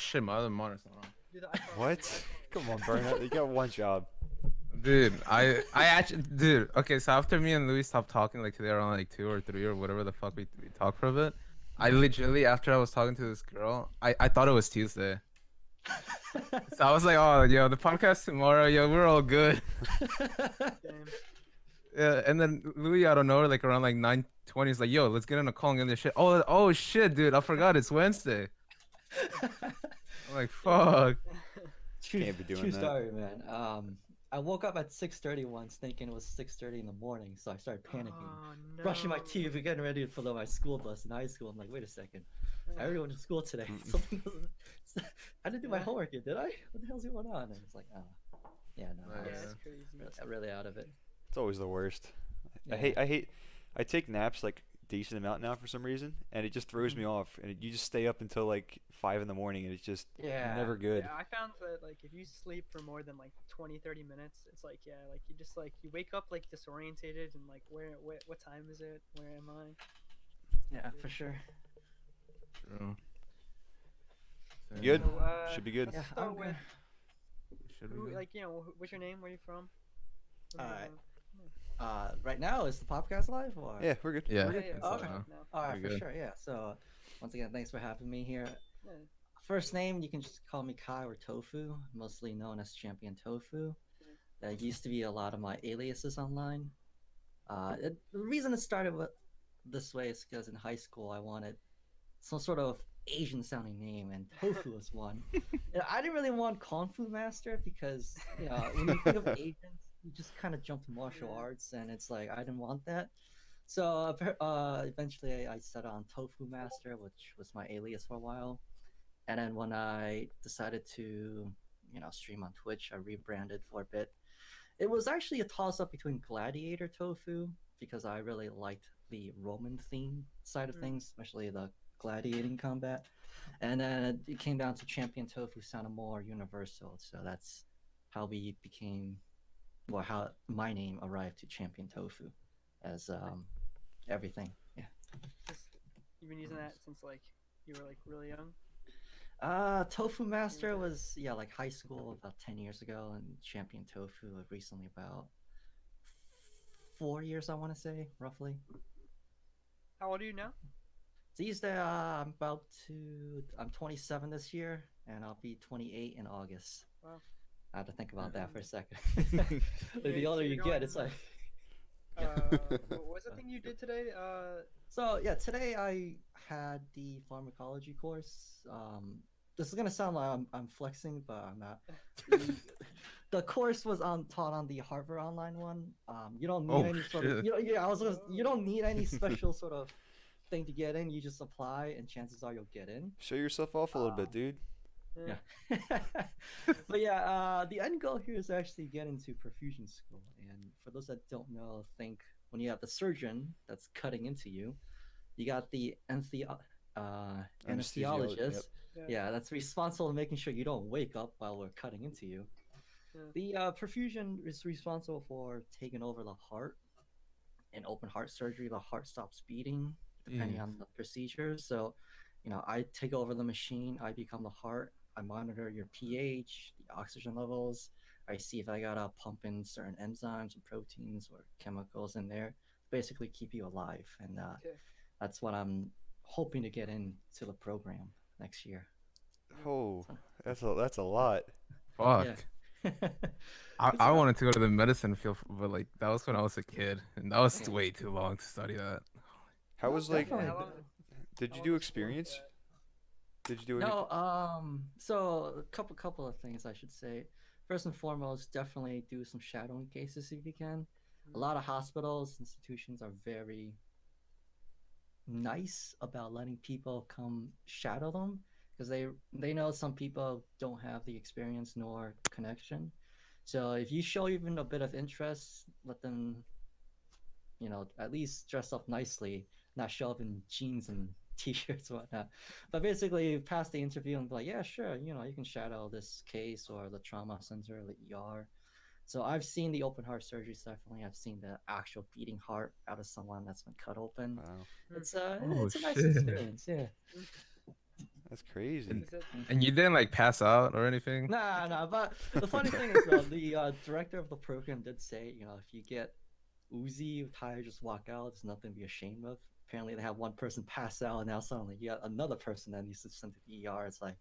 shit, my other monitor's not on. Dude, the iPhone- What? Come on, Burnout. You got one job. Dude, I actually, dude. Okay, so after me and Louis stopped talking, like today around like 2 or 3 or whatever the fuck we talked for a bit, I legitimately after I was talking to this girl, I thought it was Tuesday. So I was like, oh, yo, the podcast tomorrow, yo, we're all good. Damn. Yeah, and then Louis out of nowhere, like around like 9:20, is like, yo, let's get in a call and get this shit. Oh shit, dude, I forgot it's Wednesday. I'm like, fuck. True, Can't be doing true that. story, man. I woke up at 6:30 once, thinking it was 6:30 in the morning, so I started panicking, Oh, no. brushing my teeth, and getting ready to fill up my school bus in high school. I'm like, wait a second, I already went to school today. Something doesn't. I didn't do my Yeah. homework yet, did I? What the hell's going on? And it's like, yeah, no, Yeah, I Yeah, was that's crazy. really out of it. It's always the worst. Yeah. I hate. I take naps like decent amount now for some reason, and it just throws me off. And you just stay up until like 5 in the morning, and it's just Yeah. never good. Yeah, I found that like if you sleep for more than like 20-30 minutes, it's like like you just like you wake up like disorientated and like where what time is it? Where am I? Yeah, for sure. True. You good? So, Should be good. Yeah, let's start I'm with good. Should we who, good? like what's your name? Where you from? Alright. Right now is the podcast live or? Yeah, we're good. Yeah. We're good. it's, okay. uh, All right, Pretty for good. sure. Yeah. So, once again, thanks for having me here. Yeah. First name, you can just call me Kai or Tofu, mostly known as ChampionTofu. That used to be a lot of my aliases online. The reason it started this way is because in high school I wanted some sort of Asian sounding name, and Tofu was one. And I didn't really want Kung Fu Master because, when you think of Asians, you just kind of jump to martial arts, and it's like, I didn't want that. So eventually I settled on Tofu Master, which was my alias for a while. And then when I decided to, stream on Twitch, I rebranded for a bit. It was actually a toss up between Gladiator Tofu, because I really liked the Roman theme side of things, especially the gladiating combat. And then it came down to Champion Tofu sounded more universal. So that's how we became, well, how my name arrived to Champion Tofu as everything. Yeah. You've been using that since like you were like really young. Tofu Master was like high school about 10 years ago, and Champion Tofu recently about 4 years, I want to say, roughly. How old are you now? These days, I'm 27 this year, and I'll be 28 in August. Wow. I have to think about that for a second. Yeah, The so older you're you going- get, it's like. What was the thing you did today? So yeah, today I had the pharmacology course. This is gonna sound like I'm flexing, but I'm not. The course was taught on the Harvard Online one. You don't need Oh, any sort of you don't need any special sort of thing to get in. You just apply, and chances are you'll get in. Show yourself off a little bit, dude. Yeah. But yeah, the end goal here is actually get into perfusion school. And for those that don't know, think when you have the surgeon that's cutting into you, you got the anesthesiologist. Yep. Yeah, that's responsible for making sure you don't wake up while we're cutting into you. The perfusion is responsible for taking over the heart. In open heart surgery, the heart stops beating depending on the procedure. So, I take over the machine. I become the heart. I monitor your pH, the oxygen levels. I see if I gotta pump in certain enzymes and proteins or chemicals in there. Basically, keep you alive, and that's what I'm hoping to get into the program next year. Oh, that's a lot. Fuck. Yeah. I wanted to go to the medicine field, but like that was when I was a kid, and that was Yeah. way too long to study that. How was like? Definitely. How long- Did how you long do was school for experience? that? Did you do any? No, so a couple of things I should say. First and foremost, definitely do some shadowing cases if you can. A lot of hospitals, institutions are very nice about letting people come shadow them because they know some people don't have the experience nor connection. So if you show even a bit of interest, let them, at least dress up nicely, not show up in jeans and t-shirts and whatnot. But basically, pass the interview and be like, yeah, sure, you can shadow this case or the trauma center, the ER. So I've seen the open heart surgeries. Definitely, I've seen the actual beating heart out of someone that's been cut open. Wow, It's Oh, it's a nice shit. experience. Yeah. That's crazy. And- Is it? And you didn't like pass out or anything? Nah. But the funny thing is, the director of the program did say, if you get oozy, tired, just walk out. There's nothing to be ashamed of. Apparently, they have one person pass out, and now suddenly you got another person that needs to send to the ER. It's like,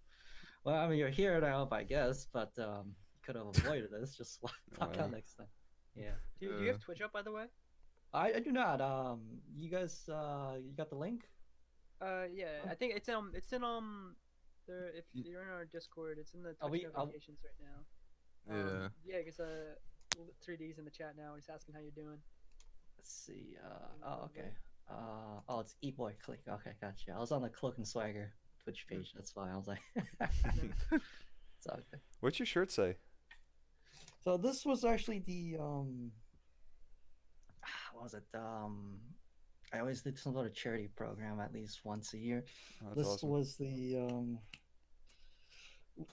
well, I mean, you're here now, I guess, but you could have avoided this. Just walk Wow. out next time. Yeah. Do you have Twitch up, by the way? I do not. You guys, you got the link? Yeah, I think it's in there. If you're in our Discord, it's in the Are Twitch we- notifications right now. Yeah. Yeah, because 3D's in the chat now. He's asking how you're doing. Let's see. Oh, okay. Oh, it's EBoyClique. Okay, gotcha. I was on the Cloak and Swagger Twitch page. That's why I was like, it's all good. What's your shirt say? So this was actually the what was it? I always did some sort of charity program at least once a year. Oh, that's This awesome. was the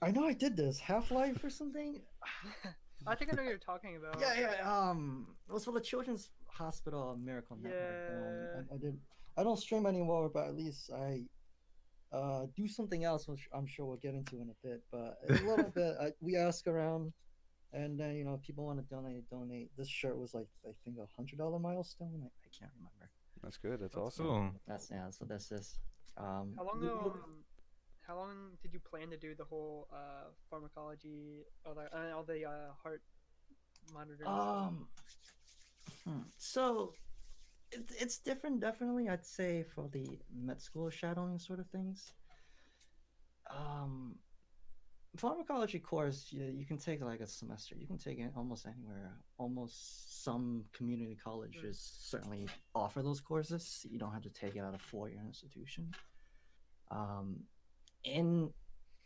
I know I did this Half-Life or something. I think I know what you're talking about. Yeah. It was for the Children's Hospital Miracle Network. Yeah. I did. I don't stream anymore, but at least I do something else, which I'm sure we'll get into in a bit. But a little bit, we ask around, and then if people want to donate. This shirt was like I think $100 milestone. I can't remember. That's good. That's That's awesome. cool. That's So this is. How long did you plan to do the whole pharmacology, all the heart monitoring? So it's different, definitely. I'd say for the med school shadowing sort of things. Pharmacology course, you can take like a semester. You can take it almost anywhere. Almost some community colleges certainly offer those courses. You don't have to take it at a 4-year institution. In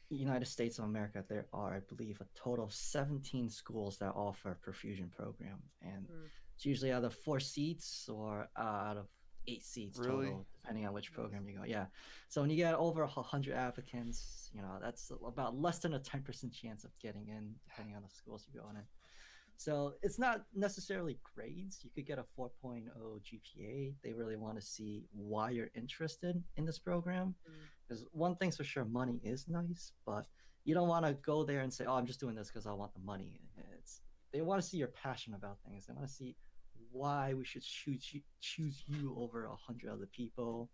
the United States of America, there are, I believe, a total of 17 schools that offer a perfusion program, and it's usually out of 4 seats or out of 8 seats Really? total, depending on which program you go. Yeah. So when you get over 100 applicants, that's about less than a 10% chance of getting in, depending on the schools you go in. So it's not necessarily grades. You could get a 4.0 GPA. They really want to see why you're interested in this program. Because one thing's for sure, money is nice, but you don't want to go there and say, "Oh, I'm just doing this because I want the money." They want to see your passion about things. They want to see why we should choose you over 100 other people.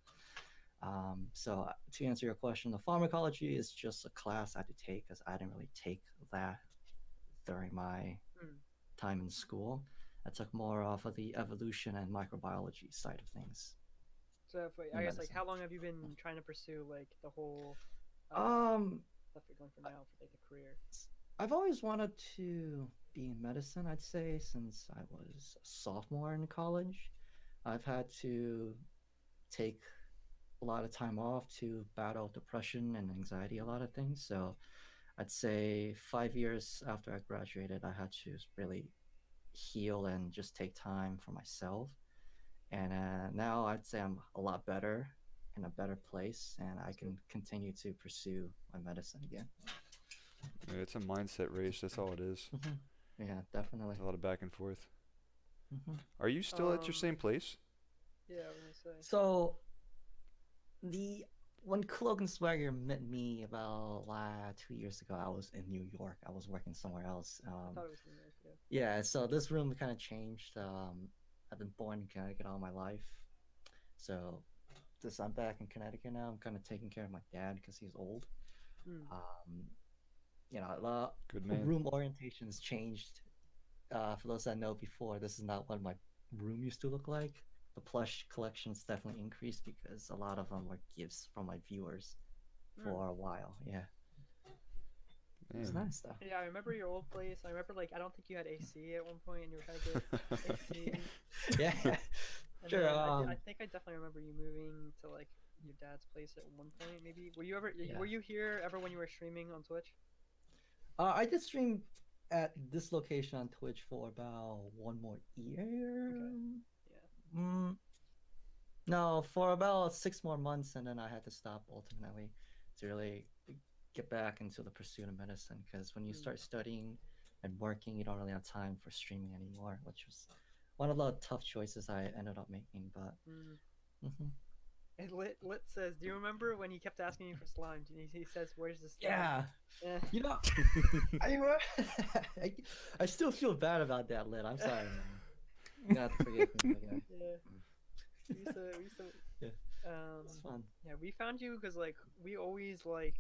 So to answer your question, the pharmacology is just a class I had to take because I didn't really take that during my time in school. I took more off of the evolution and microbiology side of things. So I guess like how long have you been trying to pursue like the whole stuff you're going for now for like a career? I've always wanted to be in medicine, I'd say, since I was a sophomore in college. I've had to take a lot of time off to battle depression and anxiety, a lot of things. So I'd say 5 years after I graduated, I had to really heal and just take time for myself. And now I'd say I'm a lot better, in a better place, and I can continue to pursue my medicine again. Yeah, it's a mindset race. That's all it is. Yeah, definitely. There's a lot of back and forth. Mhm. Are you still at your same place? Yeah, I was gonna say. So, when Cloak and Swagger met me about 2 years ago, I was in New York. I was working somewhere else. I thought it was New York, yeah. Yeah, so this room kind of changed. I've been born in Connecticut all my life, so I'm back in Connecticut now. I'm kind of taking care of my dad because he's old. Good The man. room orientations changed. For those that know, before, this is not what my room used to look like. The plush collections definitely increased because a lot of them were gifts from my viewers for a while. Yeah, it's Man. nice though. Yeah, I remember your old place. I remember like I don't think you had AC at one point, and you were trying to get AC. Yeah, And sure. then I think I definitely remember you moving to like your dad's place at one point. Maybe were you ever? Yeah. Were you here ever when you were streaming on Twitch? I did stream at this location on Twitch for about 1 more year. Yeah. No, for about 6 more months, and then I had to stop ultimately to really get back into the pursuit of medicine. Because when you start studying and working, you don't really have time for streaming anymore, which was one of the tough choices I ended up making. But And Lit says, "Do you remember when he kept asking you for slime?" And he says, "Where's the slime?" Yeah. Yeah. You know, I, I still feel bad about that, Lid. I'm sorry, man. You have to forgive me, my guy. Yeah. We used to Yeah, it's fun. yeah, we found you because like we always like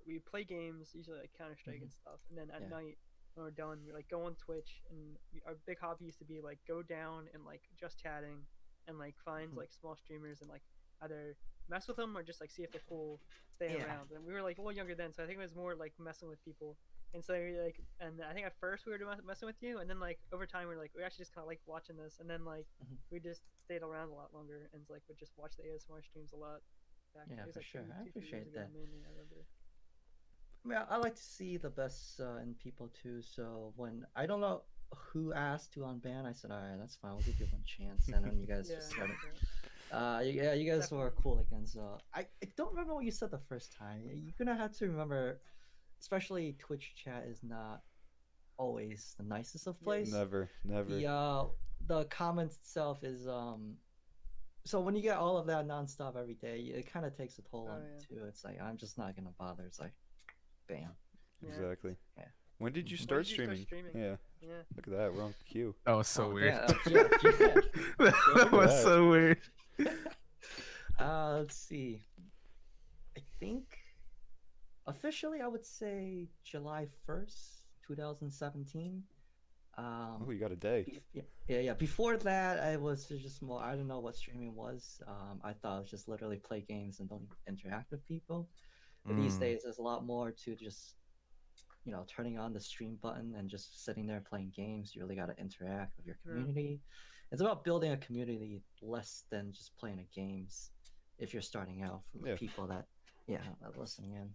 we play games, usually like Counter Strike and stuff, and then at Yeah. night when we're done, we like go on Twitch, and our big hobby used to be like go down and like just chatting and like find Mhm. like small streamers and like either mess with them or just like see if they're cool, stay Yeah. around. And we were like a little younger then, so I think it was more like messing with people. And so we like, and I think at first we were messing with you, and then like over time we are like we actually just kind of like watching this, and then like Mhm. we just stayed around a lot longer, and like would just watch the ASMR streams a lot. Back Yeah, it was for like sure. I 3 years appreciate ago, that. mainly, I remember. I mean, I like to see the best in people too. So when I don't know who asked to unban, I said, all right, that's fine. We'll give you one chance. And then you guys Yeah, just started. yeah. Yeah, you guys were Definitely. cool again. So I don't remember what you said the first time. You're gonna have to remember, especially Twitch chat is not always the nicest of Yeah. place. Never, never. The comments itself is so when you get all of that nonstop every day, it kind of takes a toll Oh on yeah. you too. It's like I'm just not gonna bother. It's like, bam. Yeah. Exactly. Yeah. When did you Mhm. start When did you start streaming? streaming? Yeah. Yeah. Look at that. We're on cue. That was so Oh, weird. yeah, yeah. That was that. so weird. Let's see. I think officially I would say July 1st, 2017. Oh, Um, you got a day. yeah. Before that, I was just more. I don't know what streaming was. I thought it was just literally play games and don't interact with people. But these days, there's a lot more to just turning on the stream button and just sitting there playing games. You really got to interact with your Yeah. community. It's about building a community less than just playing a games. If you're starting out for the Yeah. people that are listening in.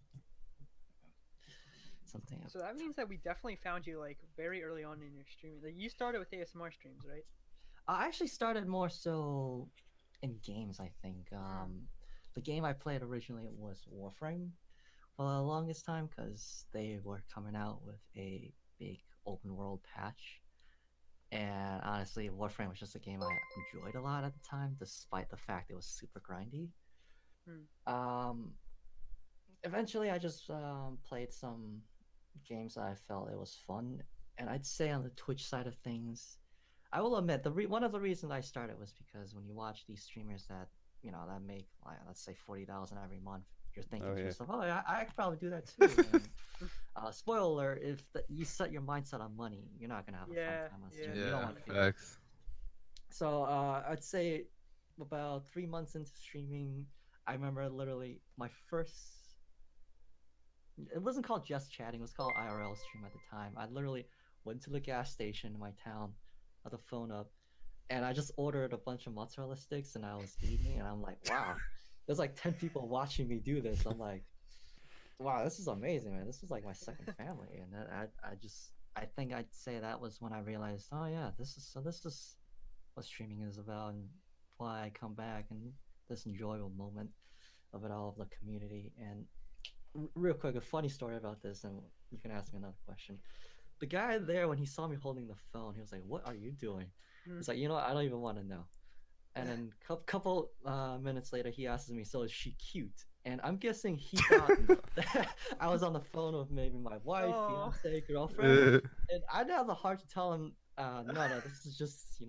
Something. So that means that we definitely found you like very early on in your streaming. Like you started with ASMR streams, right? I actually started more so in games. I think the game I played originally was Warframe for the longest time because they were coming out with a big open world patch. And honestly, Warframe was just a game I enjoyed a lot at the time, despite the fact it was super grindy. Um, Eventually, I just played some games that I felt it was fun, and I'd say on the Twitch side of things, I will admit one of the reasons I started was because when you watch these streamers that that make like let's say $40,000 every month, you're thinking Oh, to yeah. yourself, oh, I could probably do that too. Spoiler alert: if you set your mindset on money, you're not gonna have a Yeah, fun time on yeah. stream. You don't Yeah, want to do that. facts. So I'd say about 3 months into streaming, I remember literally my first. It wasn't called Just Chatting. It was called IRL stream at the time. I literally went to the gas station in my town, had the phone up, and I just ordered a bunch of mozzarella sticks, and I was eating, and I'm like, wow, there's like 10 people watching me do this. I'm like, wow, this is amazing, man. This is like my second family, and then I think I'd say that was when I realized, oh yeah, this is what streaming is about, and why I come back, and this enjoyable moment of it all, of the community. And real quick, a funny story about this, and you can ask me another question. The guy there, when he saw me holding the phone, he was like, "What are you doing?" He's like, "You know what? I don't even want to know." And then couple minutes later, he asks me, "So is she cute?" And I'm guessing he thought that I was on the phone with maybe my wife, Oh. fiance, girlfriend, and I didn't have the heart to tell him, "No, this is just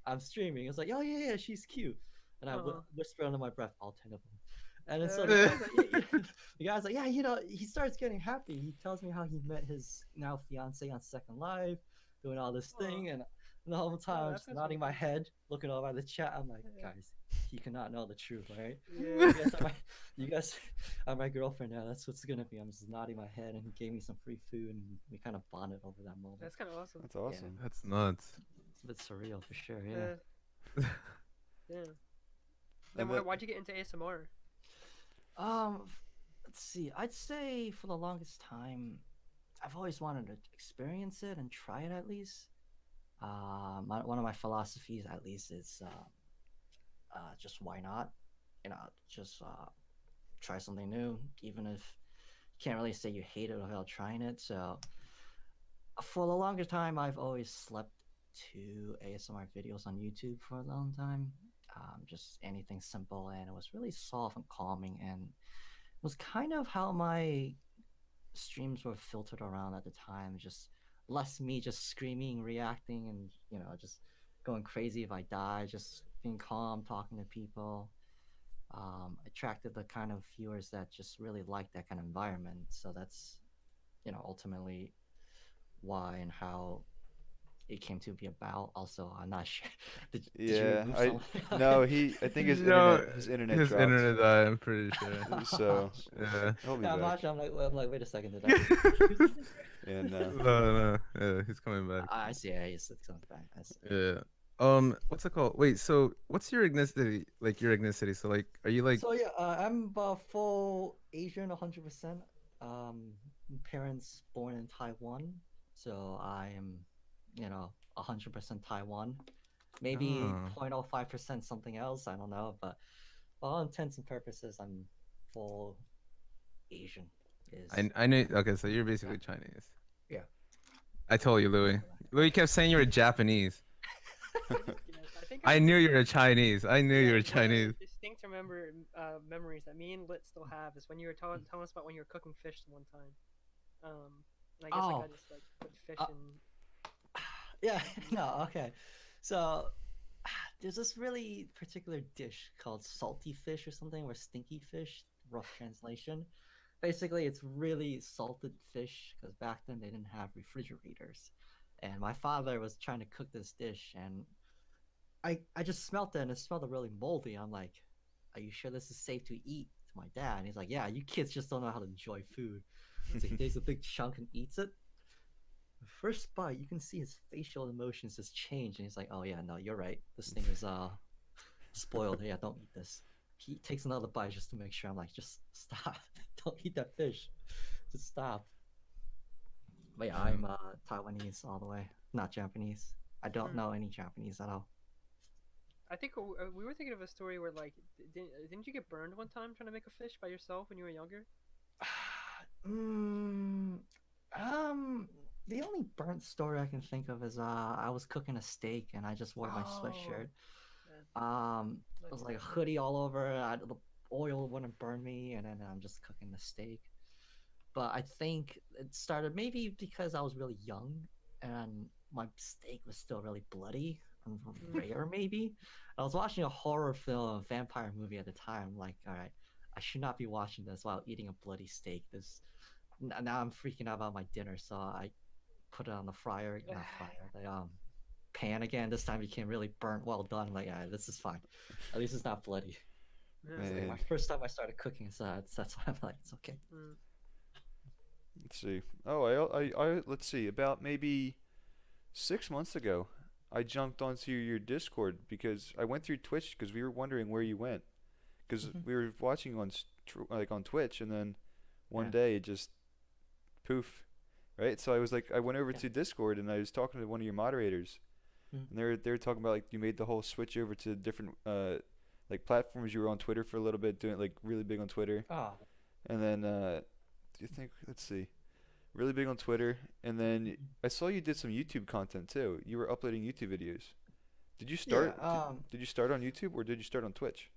I'm streaming." It's like, "Oh yeah, she's cute," and I whisper under my breath, "All 10 of them." And then so the guy's like, the guy's like, yeah, he starts getting happy. He tells me how he met his now fiance on Second Life, doing all this thing, and the whole time I'm that's just nodding actually my head, looking over at the chat. I'm like, guys, he cannot know the truth, all right? Yeah. You guys are my girlfriend now. That's what's gonna be. I'm just nodding my head, and he gave me some free food, and we kind of bonded over that moment. That's kind of awesome. That's awesome. That's nuts. It's a bit surreal for sure. Yeah. Yeah. Then why'd you get into ASMR? Let's see. I'd say for the longest time, I've always wanted to experience it and try it at least. One of my philosophies, at least, is just why not? Just try something new, even if you can't really say you hate it without trying it. So, for the longest time, I've always slept to ASMR videos on YouTube for a long time. just anything simple, and it was really soft and calming, and it was kind of how my streams were filtered around at the time. Just less me just screaming, reacting, and just going crazy if I die. Just being calm, talking to people. Attracted the kind of viewers that just really like that kind of environment. So that's ultimately why and how it came to be about. Also, I'm not sure. Did you Yeah, remove I something? no, I think No, his internet his dropped. internet died, I'm pretty sure. So Yeah. he'll be Yeah, I'm back. watching. I'm like, wait a second, did I? Yeah, no. No, yeah, he's coming back. I see. Yeah, he's coming back. I see. Yeah. What's it called? Wait, so what's your ethnicity? Like your ethnicity? So like, are you like? So yeah, I'm full Asian, 100%. Um, Parents born in Taiwan, so I am, 100% Taiwan. Maybe Oh. 0.05% something else. I don't know, but for all intents and purposes, I'm full Asian. I knew. Okay, so you're basically Chinese. Yeah. I told you, Louis. Louis kept saying you were Japanese. Yes, I think I knew you were Chinese. I knew you were one of Chinese. the distinct memories that me and Lit still have is when you were telling us about when you were cooking fish the one time. I guess like Oh. I just like put fish Uh, in. Yeah, no, okay. So there's this really particular dish called salty fish or something, or stinky fish, rough translation. Basically, it's really salted fish because back then they didn't have refrigerators. And my father was trying to cook this dish, and I just smelt it, and it smelled really moldy. I'm like, "Are you sure this is safe to eat?" To my dad, and he's like, "Yeah, you kids just don't know how to enjoy food." So he takes a big chunk and eats it. The first bite, you can see his facial emotions just change, and he's like, "Oh yeah, no, you're right. This thing is spoiled. Yeah, don't eat this." He takes another bite just to make sure. I'm like, "Just stop. Don't eat that fish. Just stop." But yeah, I'm Taiwanese all the way, not Japanese. I don't know any Japanese at all. I think we were thinking of a story where like didn't you get burned one time trying to make a fish by yourself when you were younger? mm, um, the only burnt story I can think of is I was cooking a steak and I just wore my sweatshirt. It was like a hoodie all over. The oil wouldn't burn me, and then I'm just cooking the steak. But I think it started maybe because I was really young and my steak was still really bloody and rare. Maybe I was watching a horror film, a vampire movie at the time. Like, all right, I should not be watching this while eating a bloody steak. Now I'm freaking out about my dinner, so I put it on the fryer, not fryer, the pan again. This time it became really burnt, well done. Like, yeah, this is fine. At least it's not bloody. It's like my first time I started cooking, so that's why I'm like, it's okay. Let's see. Oh, let's see. About maybe 6 months ago, I jumped onto your Discord because I went through Twitch because we were wondering where you went because we were watching on on Twitch, and then one day it just poof, right? So I was like, I went over to Discord and I was talking to one of your moderators, and they were talking about like you made the whole switch over to different like platforms. You were on Twitter for a little bit, doing like really big on Twitter, and then do you think? Let's see. Really big on Twitter, and then I saw you did some YouTube content too. You were uploading YouTube videos. Did you start? Did you start on YouTube or did you start on Twitch?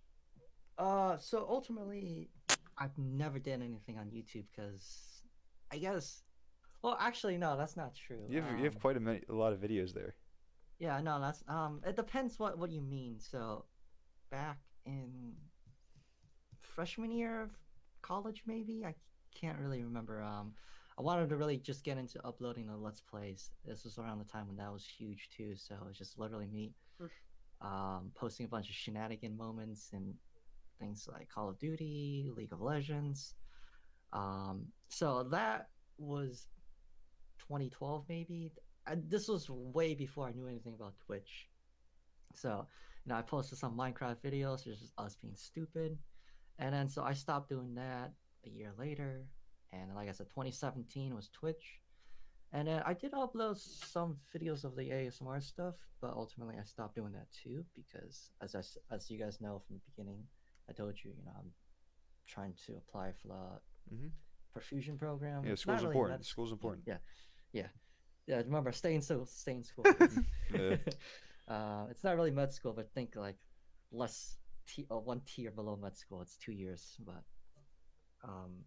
So ultimately, I've never done anything on YouTube because I guess. Well, actually, no, that's not true. You have quite a lot of videos there. Yeah, no, that's It depends what you mean. So, back in freshman year of college, maybe I can't really remember. I wanted to really just get into uploading the Let's Plays. This was around the time when that was huge too. So it was just literally me posting a bunch of shenanigan moments and things like Call of Duty, League of Legends. So that was 2012 maybe. This was way before I knew anything about Twitch. So, I posted some Minecraft videos. It's just us being stupid. And then so I stopped doing that a year later. And like I said, 2017 was Twitch. And then I did upload some videos of the ASMR stuff, but ultimately I stopped doing that too because, as you guys know from the beginning, I told you, I'm trying to apply for the perfusion program. Yeah, school's really important. School's important. Yeah. Remember, stay in school. Yeah. It's not really med school, but think like one tier below med school. It's 2 years, but um,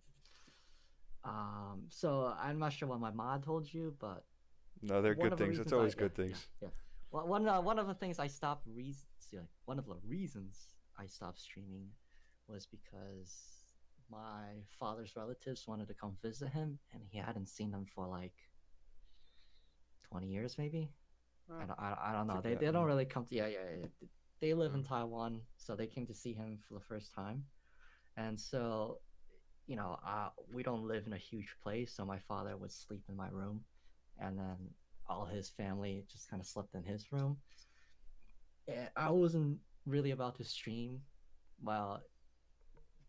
so I'm not sure what my mod told you, but No, they're one good of the things. It's reasons I always yeah, good things. yeah. Well, one of the things I stopped one of the reasons I stopped streaming was because my father's relatives wanted to come visit him, and he hadn't seen them for like 20 years, maybe. Oh. I don't know. Took They that. don't really come to They live in Mm. Taiwan, so they came to see him for the first time, and so we don't live in a huge place, so my father would sleep in my room, and then all his family just kind of slept in his room. And I wasn't really about to stream while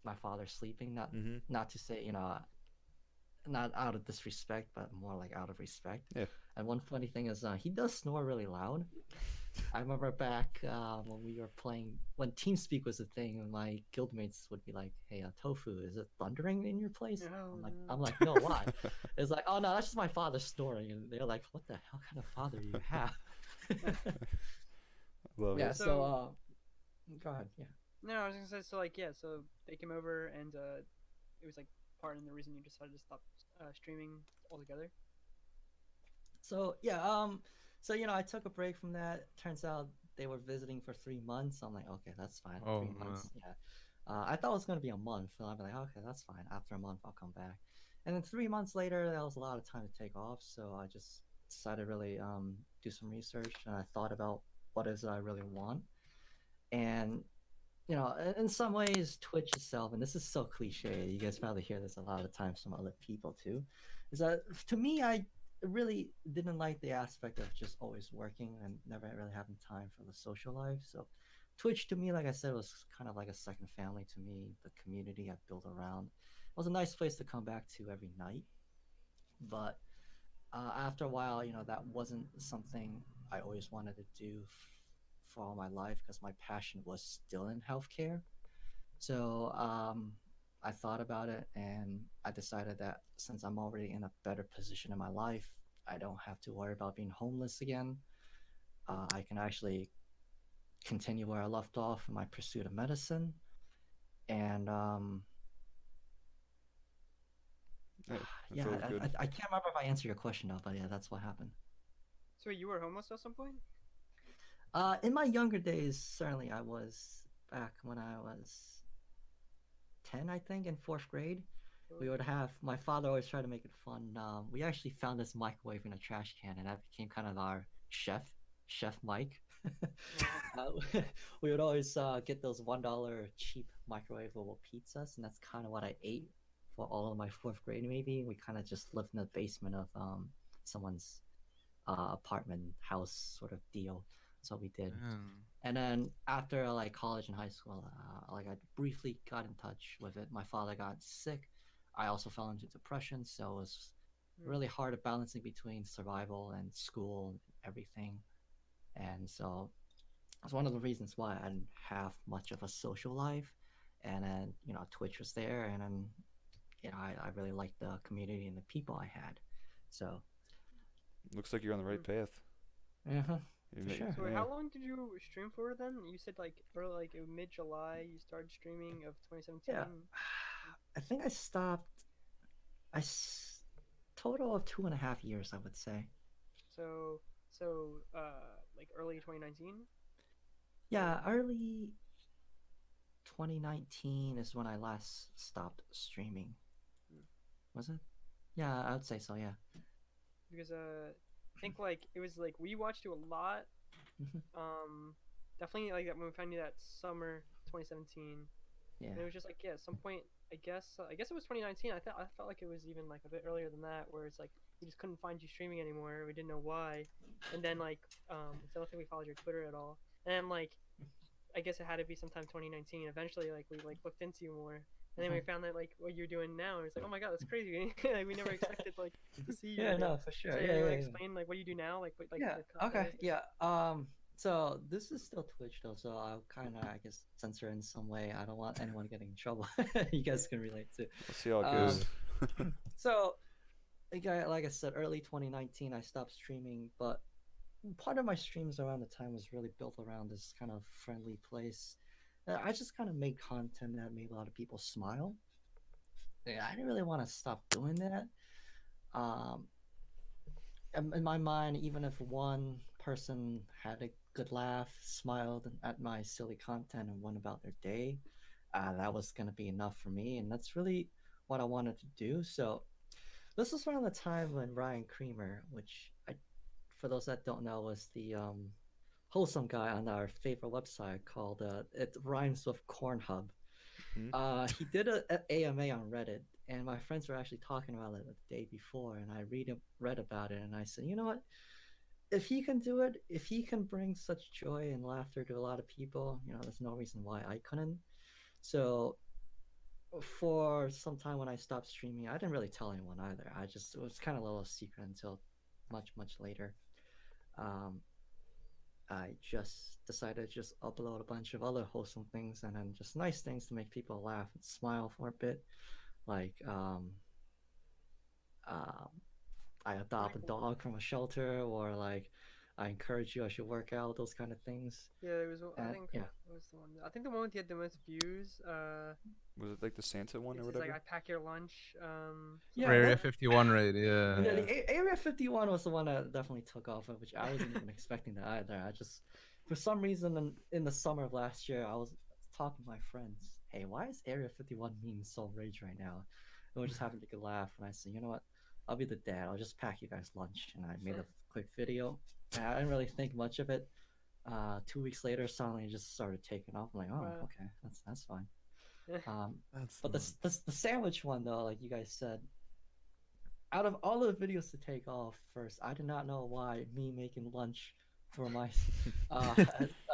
my father's sleeping. Mm-hmm. Not to say not out of disrespect, but more like out of respect. Yeah. And one funny thing is he does snore really loud. I remember back when we were playing, when TeamSpeak was a thing, and my guildmates would be like, "Hey, Tofu, is it thundering in your place?" No, I'm no. like, "No, why?" It's like, "Oh no, that's just my father snoring," and they're like, "What the hell kind of father do you have?" Love Yeah. it. So, go ahead. Yeah. No, I was gonna say so like yeah, so they came over and it was like part of the reason you decided to stop streaming altogether. So so I took a break from that. Turns out they were visiting for 3 months. I'm like, okay, that's fine. Oh, 3 months. Yeah. I thought it was gonna be a month, and I'm like, okay, that's fine. After a month, I'll come back. And then 3 months later, that was a lot of time to take off. So I just decided to really do some research, and I thought about what is it I really want. And in some ways, Twitch itself, and this is so cliche. You guys probably hear this a lot of times from other people too. Is that to me, I really didn't like the aspect of just always working and never really having time for the social life. So Twitch to me, like I said, was kind of like a second family to me. The community I built around it was a nice place to come back to every night. But after a while, that wasn't something I always wanted to do for all my life because my passion was still in healthcare. So I thought about it and I decided that since I'm already in a better position in my life, I don't have to worry about being homeless again. I can actually continue where I left off in my pursuit of medicine. And Yeah, that's yeah, always good. I can't remember if I answered your question though, but yeah, that's what happened. So you were homeless at some point? In my younger days, certainly I was back when I was 10, I think, in fourth grade. We would have my father always tried to make it fun. We actually found this microwave in a trash can, and that became kind of our chef Mike. We would always get those $1 cheap microwavable pizzas, and that's kind of what I ate for all of my fourth grade. Maybe we kind of just lived in the basement of someone's apartment house sort of deal. That's what we did. And then after like college and high school, like I briefly got in touch with it. My father got sick. I also fell into depression, so it was really hard at balancing between survival and school and everything. And so it's one of the reasons why I didn't have much of a social life. And then Twitch was there, and then I really liked the community and the people I had. So Looks like you're on the right path. for ma- sure. So wait, yeah. how long did you stream for then? You said like early, like mid July, you started streaming of 2017. Yeah. I think I stopped. Total of 2.5 years, I would say. So like early 2019. Yeah, early 2019 is when I last stopped streaming. Was it? Yeah, I would say so. Yeah. Because I think like it was like we watched you a lot. Definitely like that when we found you that summer 2017. Yeah. And it was just like at some point I guess it was 2019. I felt like it was even like a bit earlier than that, where it's like we just couldn't find you streaming anymore. We didn't know why, and then like so I don't think we followed your Twitter at all. And like I guess it had to be sometime 2019. Eventually, like we like looked into you more, and then we found that like what you're doing now. And it's like, oh my god, that's crazy. Like we never expected like to see you. Yeah, again. no, for sure. So Yeah, you wanna yeah. explain like what you do now, like what like Yeah. the content Okay. is? Yeah. So this is still Twitch though, so I'll kind of, I guess, censor in some way. I don't want anyone getting in trouble. You guys can relate to. We'll see how it goes. So, like I said, early 2019, I stopped streaming, but part of my streams around the time was really built around this kind of friendly place I just kind of made content that made a lot of people smile. Yeah, I didn't really want to stop doing that. Um, in my mind, even if one person had a good laugh, smiled at my silly content, and went about their day, that was gonna be enough for me, and that's really what I wanted to do. So this was around the time when Ryan Creamer, which for those that don't know, was the wholesome guy on our favorite website called it rhymes with Cornhub. Hmm? He did a AMA on Reddit, and my friends were actually talking about it the day before, and I read about it, and I said, you know what? If he can do it, if he can bring such joy and laughter to a lot of people, there's no reason why I couldn't. So for some time when I stopped streaming, I didn't really tell anyone either. It was kind of a little secret until much later. Um, I just decided to just upload a bunch of other wholesome things and then just nice things to make people laugh and smile for a bit, like um, I adopt a dog from a shelter, or like I encourage you, I should work out, those kind of things. Yeah, it was. I think Yeah, it was the one. I think the one with had the most views. Was it like the Santa one or It's whatever? like I pack your lunch. yeah. For Area That, 51 raid, yeah. yeah, the Area 51 was the one that definitely took off, which I wasn't even expecting that either. I just, for some reason, in the summer of last year, I was talking to my friends, hey, why is Area 51 meme so rage right now? And we're just having a good laugh, and I said, you know what? I'll be the dad. I'll just pack you guys lunch, and I made a quick video. And I didn't really think much of it. 2 weeks later, suddenly it just started taking off. I'm like, oh, Wow. okay, that's fine. That's But nuts. the sandwich one though, like you guys said, out of all the videos to take off first, I did not know why me making lunch for my uh,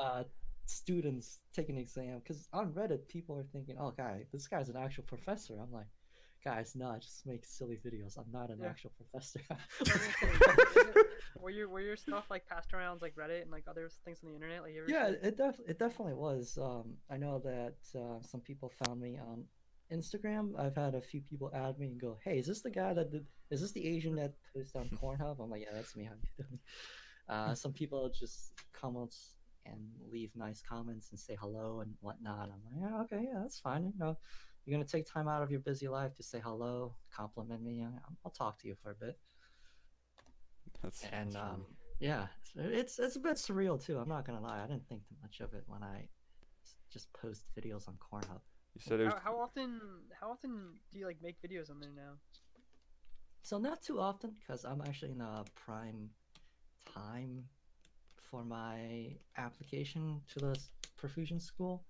uh, students taking an exam. Because on Reddit, people are thinking, "Oh, this guy's an actual professor." I'm like, guys, no, I just make silly videos. I'm not an Yeah. actual professor. Were your stuff like passed around like Reddit and like other things on the internet? Like you ever Yeah, see- it definitely was. I know that some people found me on Instagram. I've had a few people add me and go, "Hey, is this the guy that did? Is this the Asian that posted on Pornhub?" I'm like, "Yeah, that's me. How you doing?" Some people just comments and leave nice comments and say hello and whatnot. I'm like, "Yeah, okay, yeah, that's fine. You're gonna take time out of your busy life to say hello, compliment me. I'll talk to you for a bit." And That's funny. yeah, it's a bit surreal too. I'm not gonna lie. I didn't think too much of it when I just post videos on Cornhub. You said it was. how often do you like make videos on there now? So not too often because I'm actually in a prime time for my application to the perfusion school.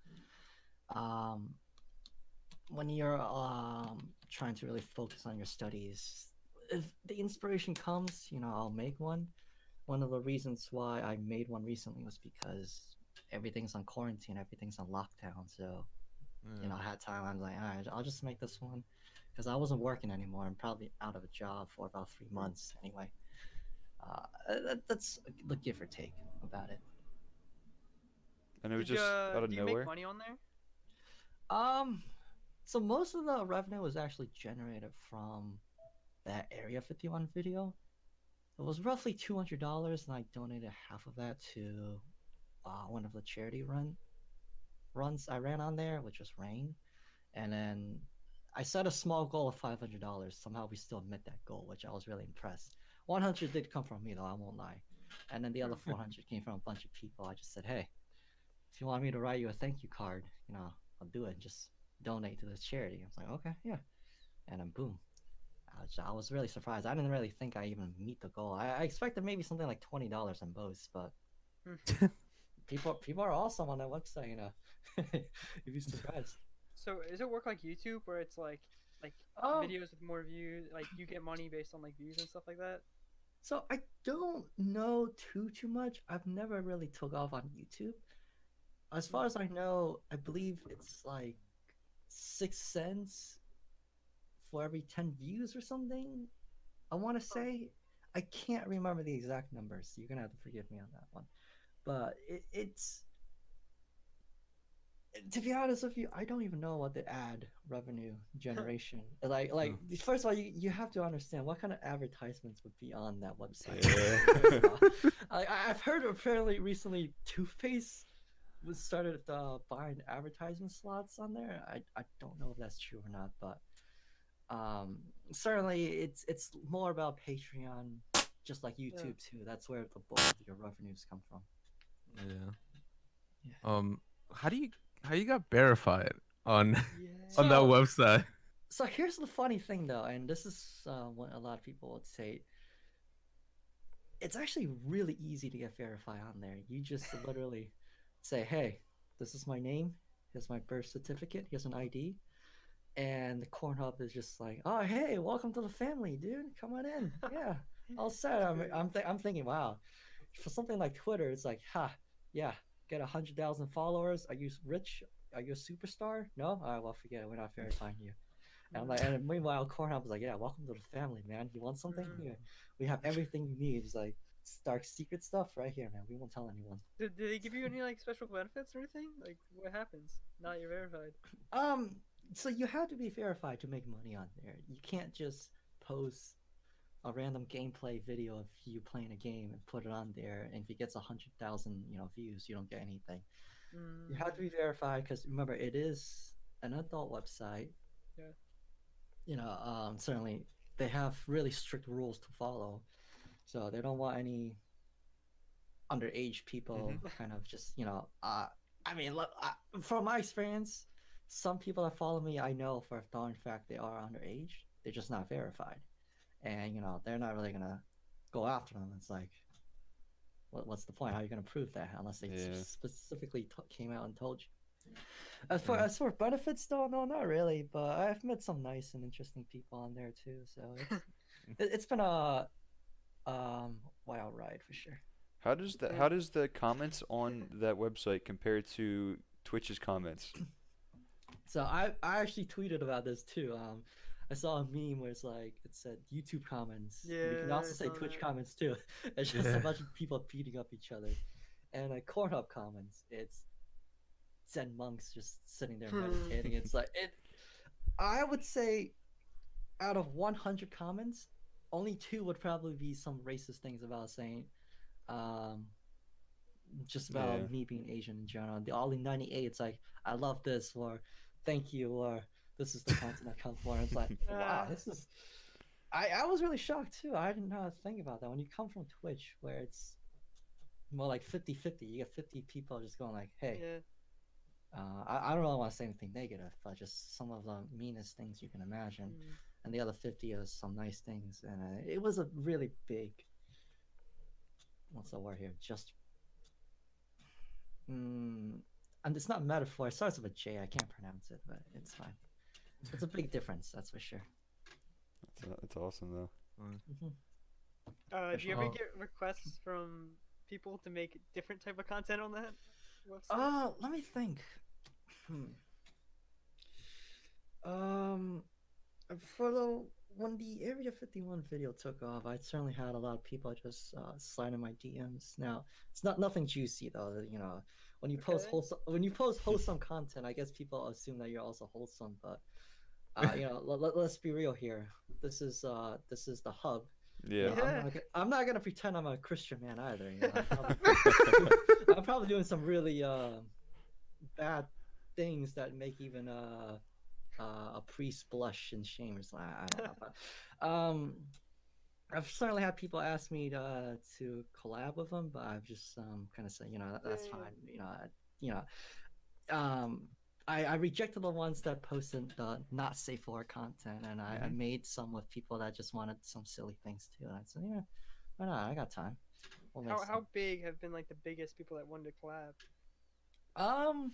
Um, when you're trying to really focus on your studies, if the inspiration comes, I'll make one. One of the reasons why I made one recently was because everything's on quarantine, everything's on lockdown. So, I had time. I was like, all right, I'll just make this one because I wasn't working anymore. I'm probably out of a job for about 3 months anyway. That's the give or take about it. And it was just out of do you nowhere. make money on there? So most of the revenue was actually generated from that Area 51 video. It was roughly $200, and I donated half of that to one of the charity runs I ran on there, which was Rain. And then I set a small goal of $500. Somehow we still met that goal, which I was really impressed. 100 did come from me, though, I won't lie. And then the other 400 came from a bunch of people. I just said, hey, if you want me to write you a thank you card, I'll do it. Just donate to this charity. I was like, okay, yeah. And then boom. I was really surprised. I didn't really think I even meet the goal. I expected maybe something like $20 on both, but people are awesome on that website. You'd be surprised. So does it work like YouTube where it's like Um, videos with more views, like you get money based on like views and stuff like that? So I don't know too much. I've never really took off on YouTube. As far as I know, I believe it's like 6 cents for every 10 views or something. I want to say I can't remember the exact numbers. So you're gonna have to forgive me on that one. But it's to be honest with you, I don't even know what the ad revenue generation like. First of all, you have to understand what kind of advertisements would be on that website. Yeah. I've heard apparently recently toothpaste was started buying advertisement slots on there. I don't know if that's true or not, but um, certainly it's more about Patreon, just like Yeah. YouTube too. That's where the bulk of your revenues come from. Yeah. Yeah. Um, how do you how you got verified on Yeah. on that So website? so here's the funny thing though, and this is what a lot of people would say. It's actually really easy to get verified on there. You just literally say, "Hey, this is my name. Here's my birth certificate. Here's an ID." And the corn hub is just like, "Oh, hey, welcome to the family, dude. Come on in. Yeah, all set." I'm thinking, wow, for something like Twitter, it's like, ha, yeah, get 100,000 followers. Are you rich? Are you a superstar? No. All right, well, forget it. We're not verifying you. And I'm like, and meanwhile, Cornhub was like, yeah, welcome to the family, man. You want something? Mhm. Here, we have everything you need. It's like dark secret stuff right here, man. We won't tell anyone. Did they give you any like special benefits or anything? Like what happens now that you're verified? Um, so you have to be verified to make money on there. You can't just post a random gameplay video of you playing a game and put it on there. And if it gets 100,000, views, you don't get anything. You have to Mm, be verified because remember, it is an adult website. yeah. Certainly they have really strict rules to follow. So they don't want any underage people Mhm. kind of just, I mean, look, from my experience, some people that follow me, I know for a darn fact they are underage. They're just not verified. And, they're not really going to go after them. It's like, what's the point? How are you going to prove that unless they Yeah. specifically came out and told you? As for Yeah. as for benefits, though, no, not really. But I've met some nice and interesting people on there too. So it's been a wild ride for sure. Yeah. How does the comments on that website compare to Twitch's comments? So I actually tweeted about this too. I saw a meme where it said YouTube comments. We can Yeah, also I say saw Twitch that. comments too. It's just a Yeah. bunch of people beating up each other. And Cornhub comments, it's Zen monks just sitting there meditating. It's like it. I would say out of 100 comments, only two would probably be some racist things about saying, um, just Yeah. about me being Asian in general. The all in 98, it's like I love this or thank you or this is the content I come for. And it's like wow, Uh, this is. I was really shocked too. I didn't know how to think about that when you come from Twitch where it's more like 50-50. You get 50 people just going like, hey. yeah. I don't really want to say anything negative, but just some of the meanest things you can imagine, Mm. and the other 50 is some nice things, and it was a really big. What's the word here? Just, and it's not metaphor. It starts with a J. I can't pronounce it, but it's fine. It's a big difference, that's for sure. That's awesome though. Hmm. Do you ever Oh, get requests from people to make different type of content on that website? Let me think. Hmm. Um, for the when the Area 51 video took off, I certainly had a lot of people just slide in my DMs. Now it's not nothing juicy though. Okay. When you post wholesome content, I guess people assume that you're also wholesome. But let's be real here. This is the hub. Yeah. Yeah. I'm not gonna pretend I'm a Christian man either. I'm probably doing some really bad things that make even a priest blush in shame or something. I don't know, but I've certainly had people ask me to collab with them, but I've just kind of said, that's Yeah. fine. You know, um, I rejected the ones that posted the not safe for work content, and I Mhm. made some with people that just wanted some silly things too. And I said, yeah, why not? I got time. We'll make some. How big have been like the biggest people that wanted to collab? Um,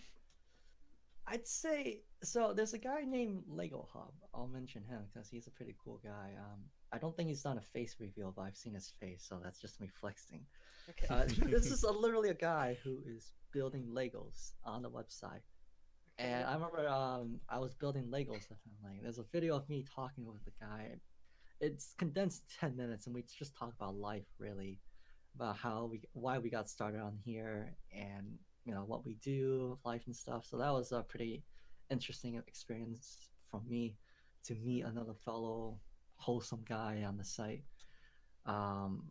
I'd say so. There's a guy named Lego Hub. I'll mention him because he's a pretty cool guy. I don't think he's done a face reveal, but I've seen his face, so that's just me flexing. Okay. This is literally a guy who is building Legos on the website. Okay. And I remember I was building Legos with him. Like, there's a video of me talking with the guy. It's condensed 10 minutes, and we just talk about life, really, about why we got started on here, and what we do, life and stuff. So that was a pretty interesting experience for me to meet Mm. another fellow wholesome guy on the site. Um,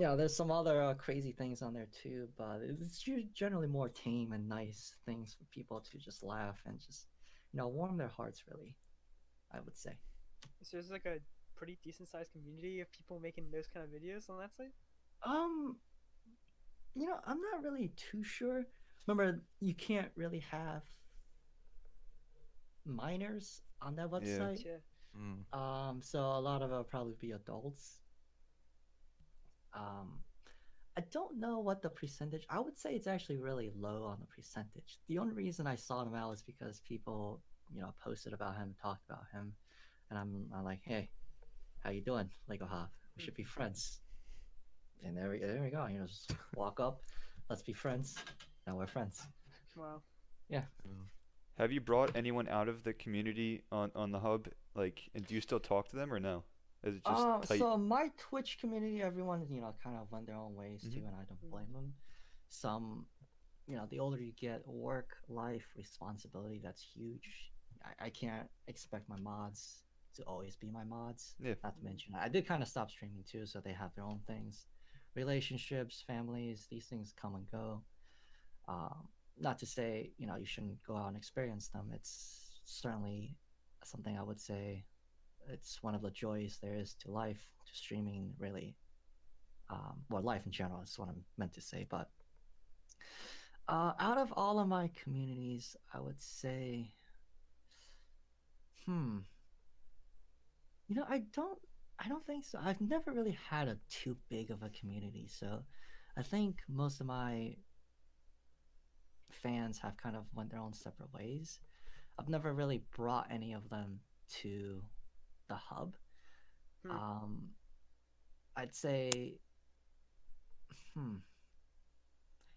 Yeah, there's some other crazy things on there too, but it's generally more tame and nice things for people to just laugh and just, warm their hearts. Really, I would say. So there's like a pretty decent sized community of people making those kind of videos on that site. Um, I'm not really too sure. Remember, you can't really have minors on that Yeah. website. Yeah. So a lot of it will probably be adults. Um, I don't know what the percentage. I would say it's actually really low on the percentage. The only reason I saw them out is because people, posted about him, talked about him, and I'm like, hey, how you doing, Lego Hop? We should be friends. And there we go. Just walk up, let's be friends. Now we're friends. Wow. Yeah. Have you brought anyone out of the community on the hub? Like, and do you still talk to them or no? Is it just tight? So my Twitch community, everyone, kind of went their own ways too, Mhm. and I don't blame them. Some, the older you get, work, life, responsibility, that's huge. I can't expect my mods to always be my mods. Yeah. Not to mention, I did kind of stop streaming too, so they have their own things. Relationships, families, these things come and go. Not to say, you shouldn't go out and experience them. It's certainly something I would say it's one of the joys there is to life, to streaming, really. Well, life in general is what I'm meant to say. But out of all of my communities, I would say, hmm, I don't think so. I've never really had a too big of a community, so I think most of my fans have kind of went their own separate ways. I've never really brought any of them to the hub. Hmm. I'd say, hmm.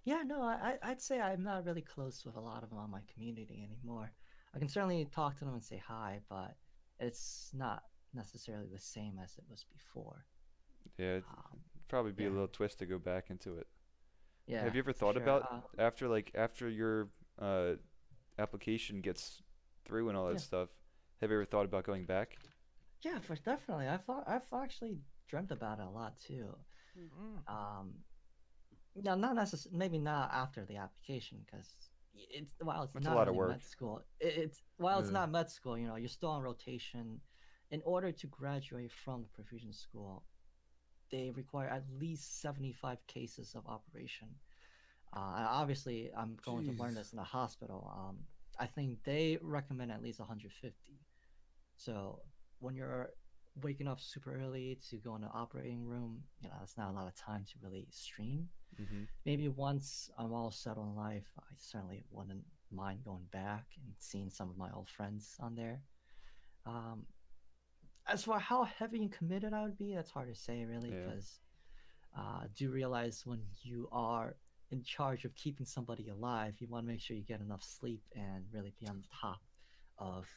Yeah, no, I'd say I'm not really close with a lot of them on my community anymore. I can certainly talk to them and say hi, but it's not necessarily the same as it was before. Yeah, it'd Um, probably be a yeah, little twist to go back into it. yeah, Have you ever for thought sure. about after your uh application gets through and all that Yeah, stuff? Have you ever thought about going back? yeah, for definitely. I've actually dreamt about it a lot too. Um, No, not necessarily. Maybe not after the application, because it's while it's That's a not lot of really work. med school. It's while it's Yeah. not med school. You're still on rotation. In order to graduate from the profusion school, they require at least 75 cases of operation. Obviously, I'm going to learn Jeez. this in a hospital. I think they recommend at least 150. So when you're waking up super early to go in the operating room, that's not a lot of time to really stream. Mm-hmm. Maybe once I'm all settled in life, I certainly wouldn't mind going back and seeing some of my old friends on there. Um, as for how heavy and committed I would be, that's hard to say, really, Yeah. because do realize when you are in charge of keeping somebody alive, you want to make sure you get enough sleep and really be on the top of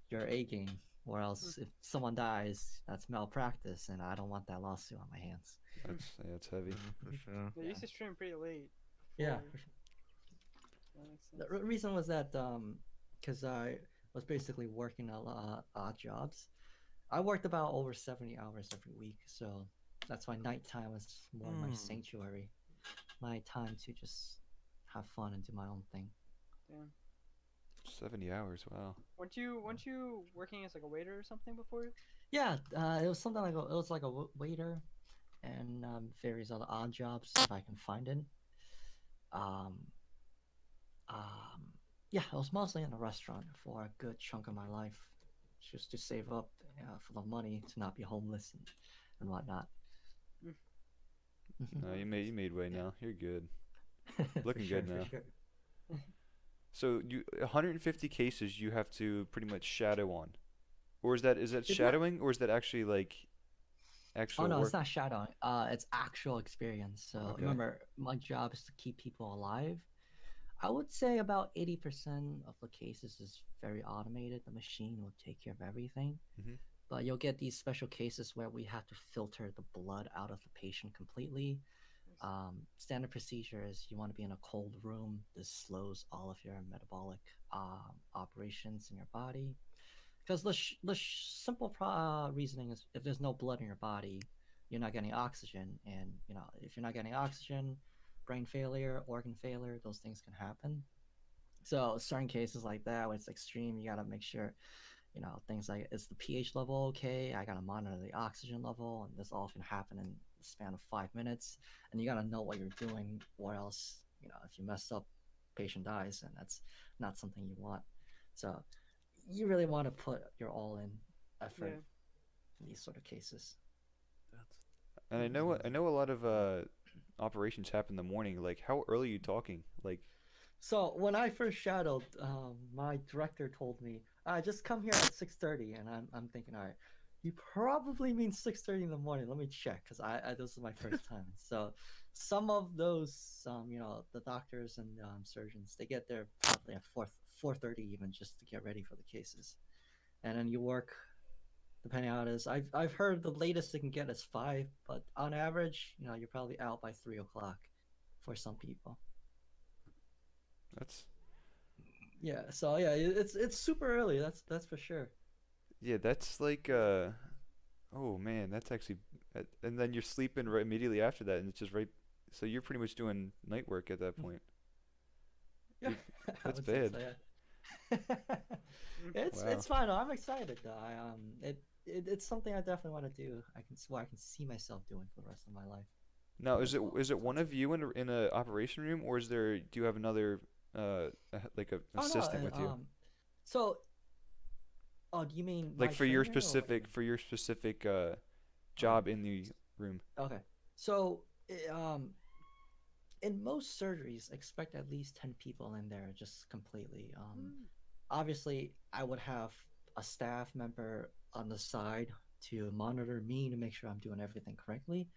your A game. Or else, if someone dies, that's malpractice, and I don't want that lawsuit on my hands. That's heavy. For sure. They used to stream pretty late. Yeah, Before. for sure. That makes The sense. reason was that because I was basically working a lot odd jobs. I worked about over 70 hours every week, so that's why nighttime was more my sanctuary, my time to just have fun and do my own thing. Damn. 70 hours. Wow. Weren't you working as like a waiter or something before? Yeah, it was something like it was like a waiter and various other odd jobs if I can find it. Um, um, yeah, I was mostly in a restaurant for a good chunk of my life, just to save up for the money to not be homeless and whatnot. Mm. No, you made way Yeah. now. You're good. For Looking sure, good for now. sure. So you 150 cases you have to pretty much shadow on, or is that It's not. shadowing, or is that actually like Oh actual no, it's work? not shadowing. It's actual experience. So Okay. remember, my job is to keep people alive. I would say about 80% of the cases is very automated. The machine will take care of everything. Mhm. But you'll get these special cases where we have to filter the blood out of the patient completely. Standard procedure is you want to be in a cold room. This slows all of your metabolic operations in your body. Because the simple reasoning is if there's no blood in your body, you're not getting oxygen, and if you're not getting oxygen, brain failure, organ failure, those things can happen. So certain cases like that, when it's extreme, you gotta make sure, things like, is the pH level okay? I gotta monitor the oxygen level, and this all can happen in the span of 5 minutes. And you gotta know what you're doing, or else, if you mess up, patient dies, and that's not something you want. So you really want to put your all in effort Yeah. in these sort of cases. And I know a lot of operations happen in the morning. Like, how early are you talking? Like, So when I first shadowed, my director told me, just come here at 6:30," and I'm thinking, all right, you probably mean 6:30 in the morning. Let me check, because I this is my first time. So some of those, the doctors and surgeons, they get there probably at 4:30 even, just to get ready for the cases, and then you work depending on how it is. I've heard the latest they can get is 5, but on average, you're probably out by 3 o'clock for some people. that's Yeah, so yeah, it's super early. That's for sure. yeah, that's like oh man, that's actually and then you're sleeping right immediately after that, and it's just right. So you're pretty much doing night work at that point. Yeah, You, I that's would say bad. so. Yeah. it's Wow. it's fine. Though. I'm excited though. It's something I definitely want to do. I can see myself doing for the rest of my life Now, is as it well. is So it one it's of you in a operation room, or is there do you have another like a oh no, assistant with you? so oh, do you mean Like my trainer, or what do you mean? for your specific Okay, job in the room. okay. So in most surgeries, expect at least 10 people in there, just completely. Obviously, I would have a staff member on the side to monitor me to make sure I'm doing everything correctly.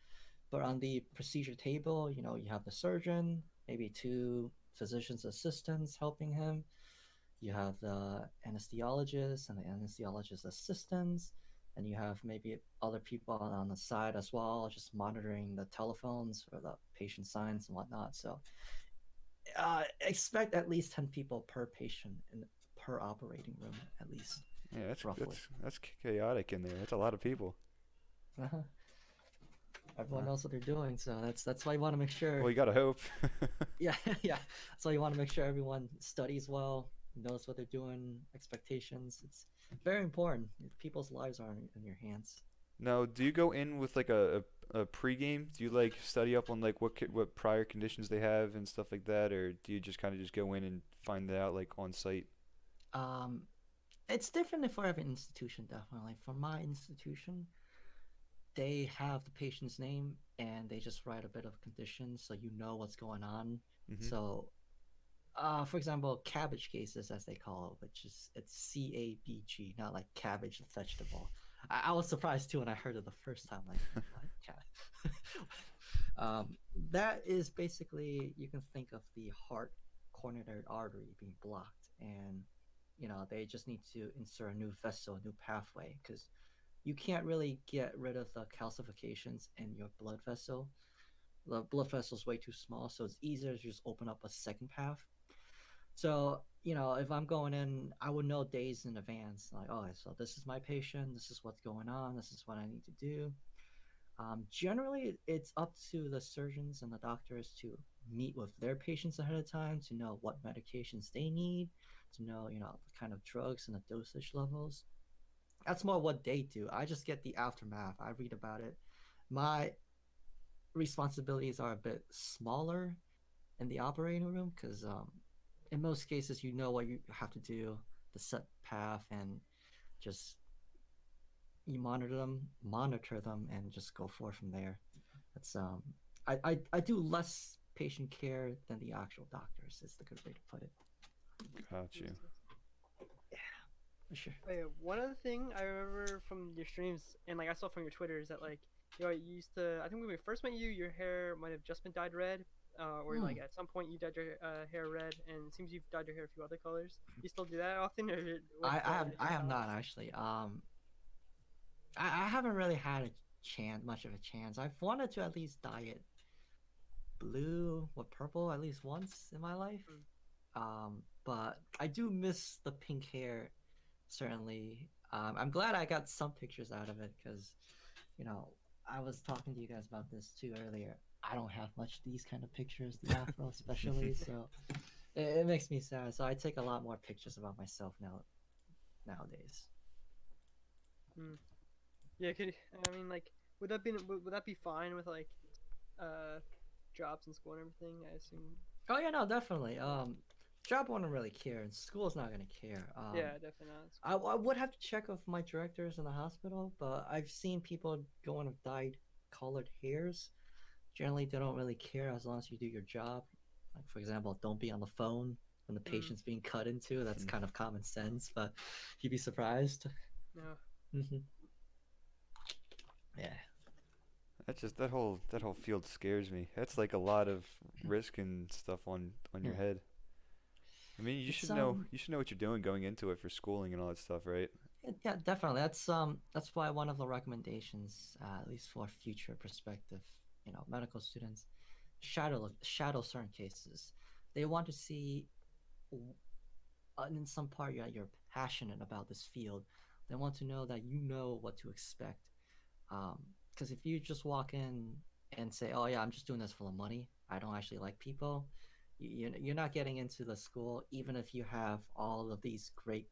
But on the procedure table, you have the surgeon, maybe two physician's assistants helping him. You have the anesthesiologist and the anesthesiologist assistants, and you have maybe other people on the side as well, just monitoring the telephones for the patient signs and whatnot. So expect at least 10 people per patient in per operating room, at least, Yeah, roughly. that's chaotic in there. That's a lot of people. Uh-huh. Everyone Wow. knows what they're doing, so that's why you want to make sure. Well, you gotta hope. Yeah, yeah. That's why you want to make sure everyone studies well, knows what they're doing, expectations. It's very important. People's lives are in your hands. Now, do you go in with like a pregame? Do you like study up on like what prior conditions they have and stuff like that, or do you just kind of just go in and find that out like on site? Um, it's different for every institution, definitely. For my institution, they have the patient's name and they just write a bit of conditions so you know what's going on. Mm-hmm. So, for example, cabbage cases, as they call it, which is it's CABG, not like cabbage the vegetable. I was surprised too when I heard it the first time. Like, what? That is basically, you can think of the heart coronary artery being blocked, and they just need to insert a new vessel, a new pathway, because you can't really get rid of the calcifications in your blood vessel. The blood vessel is way too small, so it's easier to just open up a second path. So, if I'm going in, I would know days in advance, like, oh, so this is my patient, this is what's going on, this is what I need to do. Generally, it's up to the surgeons and the doctors to meet with their patients ahead of time to know what medications they need, to know, the kind of drugs and the dosage levels. That's more what they do. I just get the aftermath. I read about it. My responsibilities are a bit smaller in the operating room because in most cases you know what you have to do, the set path, and just you monitor them, and just go forward from there. That's I do less patient care than the actual doctors. Is the good way to put it. Got you. For sure. Oh, yeah. One other thing I remember from your streams and like I saw from your Twitter is that like you used to, I think when we first met you, your hair might have just been dyed red, or Hmm. like at some point you dyed your hair red, and it seems you've dyed your hair a few other colors. You still do that often, or what's I have your I hair have not tolerance? actually. I haven't really had a chance, much of a chance. I've wanted to at least dye it blue or purple at least once in my life. Mm. But I do miss the pink hair, certainly. I'm glad I got some pictures out of it because, you know, I was talking to you guys about this too earlier. I don't have much of these kind of pictures, the afro especially, so it makes me sad. So I take a lot more pictures about myself nowadays. Yeah, I mean, like, would that be fine with like, uh, jobs in school and everything? I assume. Oh yeah, no, definitely. Job wouldn't really care, and school's not gonna care. Yeah, definitely not. I would have to check with my directors in the hospital, but I've seen people going with dyed colored hairs. Generally, they don't really care as long as you do your job. Like, for example, don't be on the phone when the patient's being cut into. That's kind of common sense, but you'd be surprised. No. Yeah. That's just that whole field scares me. That's like a lot of risk and stuff on your head. I mean, you should know what you're doing going into it for schooling and all that stuff, right? Yeah, definitely. That's why one of the recommendations, at least for future perspective, medical students, shadow certain cases. They want to see, in some part, you're passionate about this field. They want to know that you know what to expect. Because if you just walk in and say, "Oh yeah, I'm just doing this for the money. I don't actually like people," you're not getting into the school, even if you have all of these great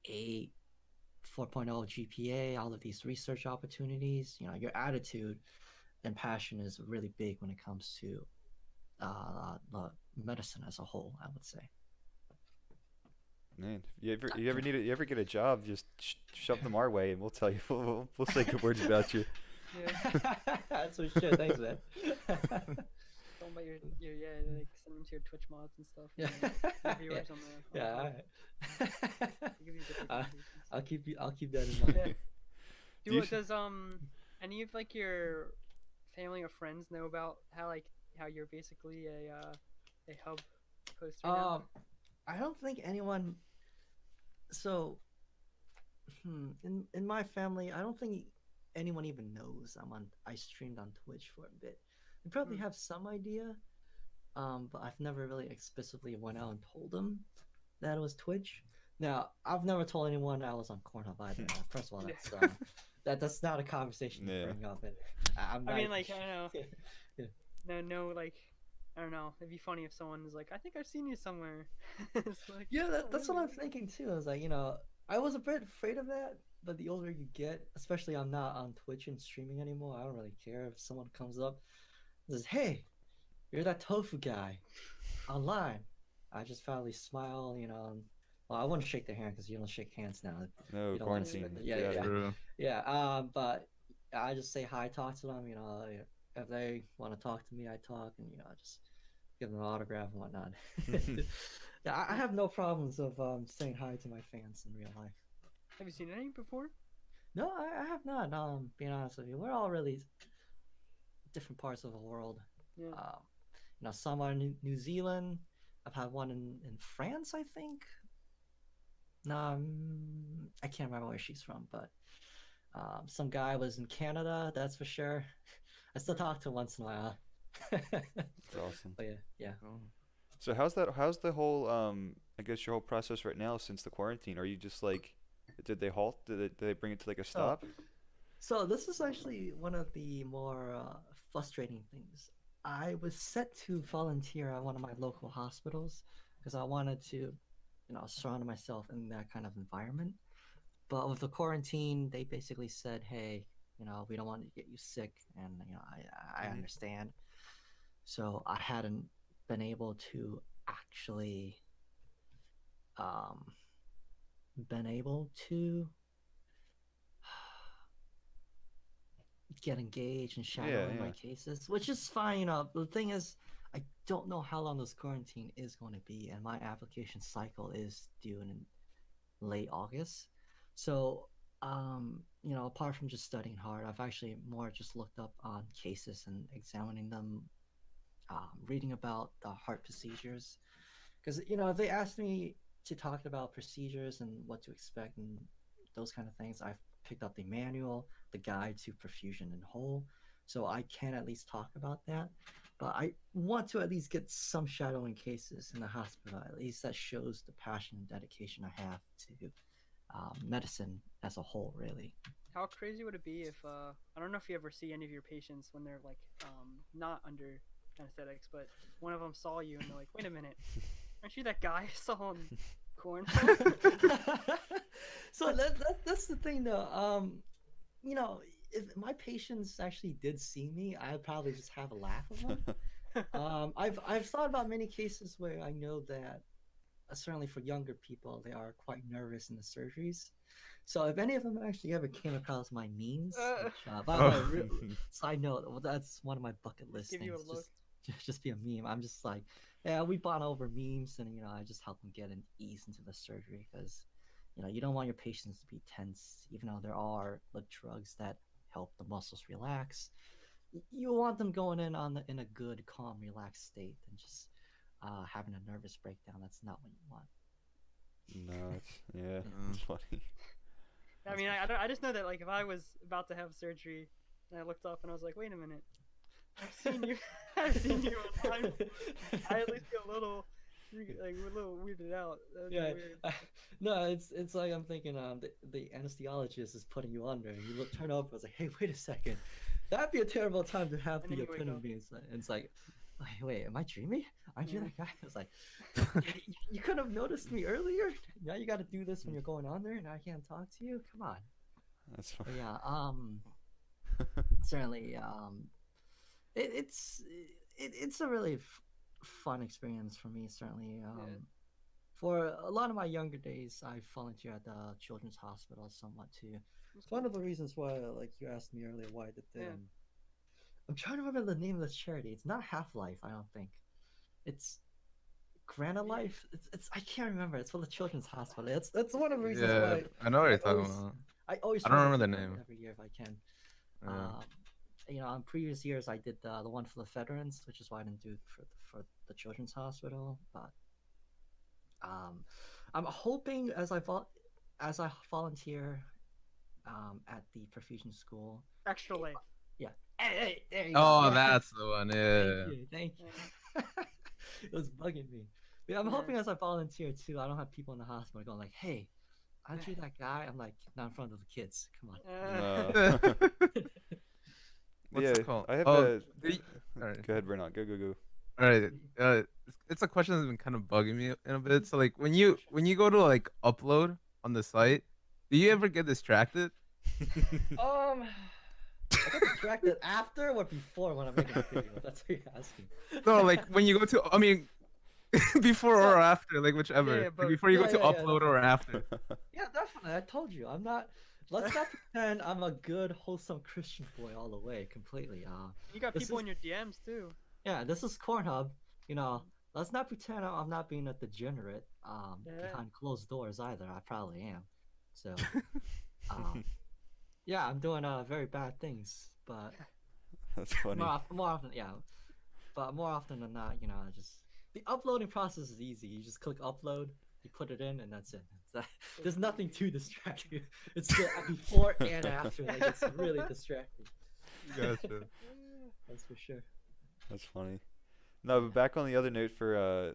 A 4.0 GPA, all of these research opportunities. Your attitude and passion is really big when it comes to medicine as a whole, I would say. Man, you ever get a job, just shove them our way, and we'll tell you. We'll say good words about you. Yeah. That's for sure. Thanks, man. Talking about your like send them to your Twitch mods and stuff. Yeah. Viewers on the Yeah. All right. Give you good recommendations. I'll keep that in mind. Yeah. Does any of like your family or friends know about how you're basically a hub poster now? I don't think anyone. So, in my family, I don't think anyone even knows I streamed on Twitch for a bit. They probably have some idea, but I've never really explicitly went out and told them that it was Twitch. Now, I've never told anyone I was on Cornhub either. First of all, that's not a conversation to bring up. And I mean, like, I don't know. No, like, I don't know. It'd be funny if someone was like, "I think I've seen you somewhere." It's like, yeah, that's what I'm thinking too. I was like, I was a bit afraid of that, but the older you get, especially I'm not on Twitch and streaming anymore. I don't really care if someone comes up and says, "Hey, you're that Tofu guy online." I just probably smile, well, I wouldn't shake their hand because you don't shake hands now. No, quarantine. Yeah. But I just say hi, talk to them. If they want to talk to me, I talk, and just give them an autograph and whatnot. Yeah, I have no problems of saying hi to my fans in real life. Have you seen any before? No, I have not. Being honest with you, we're all really different parts of the world. Yeah. Some are in New Zealand. I've had one in France, I think. No, I can't remember where she's from, but some guy was in Canada, that's for sure. I still talk to him once in a while. That's awesome. But yeah. Oh. So how's the whole I guess your whole process right now since the quarantine? Are you just like, did they halt? Did they bring it to like a stop? So this is actually one of the more frustrating things. I was set to volunteer at one of my local hospitals because I wanted to, surround myself in that kind of environment. But with the quarantine, they basically said, "Hey, we don't want to get you sick," and I understand. So I hadn't been able to actually get engaged and shadow in my cases, which is fine. The thing is, I don't know how long this quarantine is going to be, and my application cycle is due in late August. So, apart from just studying hard, I've actually more just looked up on cases and examining them, reading about the heart procedures. Because, if they asked me to talk about procedures and what to expect and those kind of things, I've picked up the manual, the guide to perfusion in whole. So I can at least talk about that. But I want to at least get some shadowing cases in the hospital. At least that shows the passion and dedication I have to medicine as a whole, really. How crazy would it be if I don't know if you ever see any of your patients when they're like not under anesthetics, but one of them saw you and they're like, wait a minute, aren't you that guy I saw on Cornhole? So that's the thing though. You know, if my patients actually did see me, I'd probably just have a laugh with them. I've thought about many cases where I know that certainly for younger people, they are quite nervous in the surgeries. So if any of them actually ever came across my memes, which, by the way, side note, well, that's one of my bucket list give things. you a look. Just be a meme. I'm just like, yeah, we bond over memes, and I just help them get an ease into the surgery because, you don't want your patients to be tense, even though there are like drugs that help the muscles relax. You want them going in a good, calm, relaxed state, and just having a nervous breakdown. That's not what you want. No, it's Mm. it's funny. I mean, I just know that like if I was about to have surgery and I looked up and I was like, wait a minute, I've seen you, I've seen you online. I at least get a little weirded out. That'd be Yeah, weird. no, it's like I'm thinking the anesthesiologist is putting you under, and you turn over. It's like, hey, wait a second, that'd be a terrible time to have And then the you wake opinion up. be. It's like, wait, am I dreaming? Aren't you Yeah. that guy? I was like, you could have noticed me earlier. Now you got to do this when you're going on there, and I can't talk to you. Come on. That's But funny. yeah, certainly, it's a really fun experience for me. Certainly, for a lot of my younger days, I volunteer at the Children's Hospital somewhat too. It's one of the reasons why, like you asked me earlier, why did the Yeah. I'm trying to remember the name of the charity. It's not Half Life, I don't think. It's Grana Life. It's I can't remember. It's for the Children's Hospital. That's one of the reasons Yeah, why I know what I you're talking always about. I always I try don't to remember do the one name. every year if I can. Yeah. In previous years I did the one for the veterans, which is why I didn't do it for the Children's Hospital. But I'm hoping as I volunteer at the perfusion school. Extra life. Yeah. Hey, there you go. Oh, Yeah. that's the one. Yeah. Thank you. It was bugging me. But I'm hoping as I volunteer too, I don't have people in the hospital going like, "Hey, aren't you that guy?" I'm like, not in front of the kids. Come on. No. What's Yeah, it called? I have Oh, a. all right. Go ahead, Burnout. Go. All right. It's a question that's been kind of bugging me in a bit. So like when you go to like upload on the site, do you ever get distracted? I get distracted after or before when I'm making a video. That's what you're asking. No, like when you go to, I mean, before or after, like whichever. Yeah, Like, but- before you go Yeah, to yeah, upload or after. Yeah, definitely. I told you. I'm not. Let's not pretend I'm a good, wholesome Christian boy all the way, completely. You got This people is- in your DMs too. Yeah, this is Cornhub. Let's not pretend I'm not being a degenerate Yeah. behind closed doors either. I probably am. So, yeah, I'm doing very bad things, but That's funny. more often, yeah. But more often than not, just the uploading process is easy. You just click upload, you put it in, and that's it. There's nothing to distract you. It's the before and after. Like it's really distracting. Gotcha. That's for sure. That's funny. No, but back on the other note for a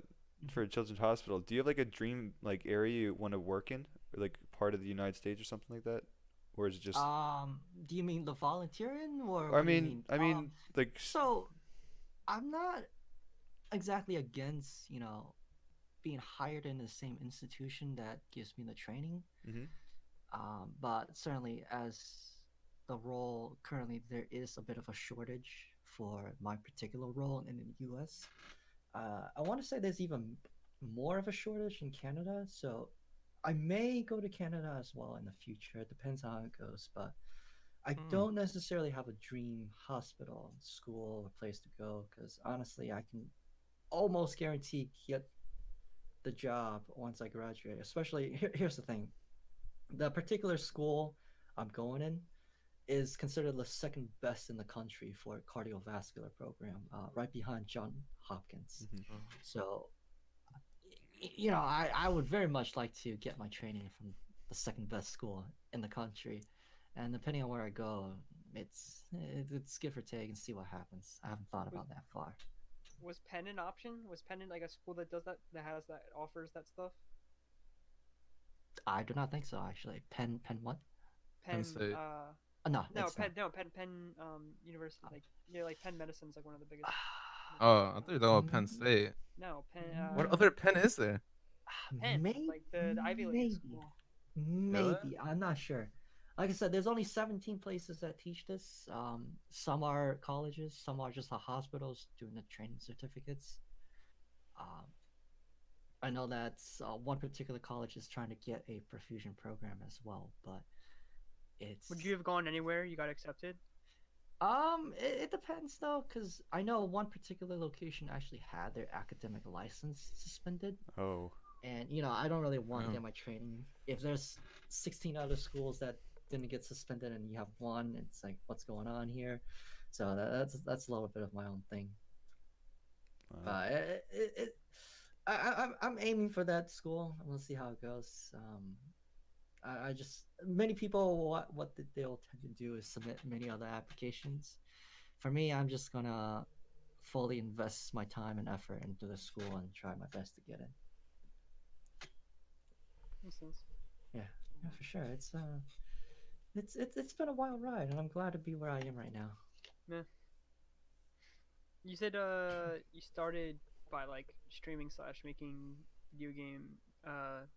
children's hospital, do you have like a dream like area you want to work in, or like part of the United States or something like that, or is it just? Do you mean the volunteering or? I what do you mean, like. So, I'm not exactly against being hired in the same institution that gives me the training. Mhm. But certainly, as the role currently, there is a bit of a shortage for my particular role in the U.S. I want to say there's even more of a shortage in Canada, so I may go to Canada as well in the future. It depends on how it goes, but I don't necessarily have a dream hospital, school, or place to go because honestly, I can almost guarantee get the job once I graduate. Especially here's the thing: the particular school I'm going in is considered the second best in the country for a cardiovascular program, right behind John Hopkins. Mhm. So, I would very much like to get my training from the second best school in the country, and depending on where I go, it's give or take and see what happens. I haven't thought about that far. Was Penn an option? Was Penn like a school that does that, offers that stuff? I do not think so. Actually, Penn what? Penn. State. No, No, it's Penn. No, Penn. University, like near like Penn Medicine's like one of the biggest. Oh, I thought you were talking about Penn Mm. State. No, Penn. What other Penn is there? Penn, Maybe, like the Ivy League maybe, school. maybe. I'm not sure. Like I said, there's only 17 places that teach this. Some are colleges, some are just the hospitals doing the training certificates. Um, I know that one particular college is trying to get a perfusion program as well, but it's Would you have gone anywhere you got accepted? it depends though, because I know one particular location actually had their academic license suspended, Oh. and I don't really want to Oh. get my training. If there's 16 other schools that didn't get suspended and you have one, it's like what's going on here? So that's a little bit of my own thing. I'm aiming for that school. We'll see how it goes. I just many people what they'll tend to do is submit many other applications. For me, I'm just gonna fully invest my time and effort into the school and try my best to get in. Makes sense. Yeah, for sure. It's been a wild ride, and I'm glad to be where I am right now. You said you started by like streaming / making video game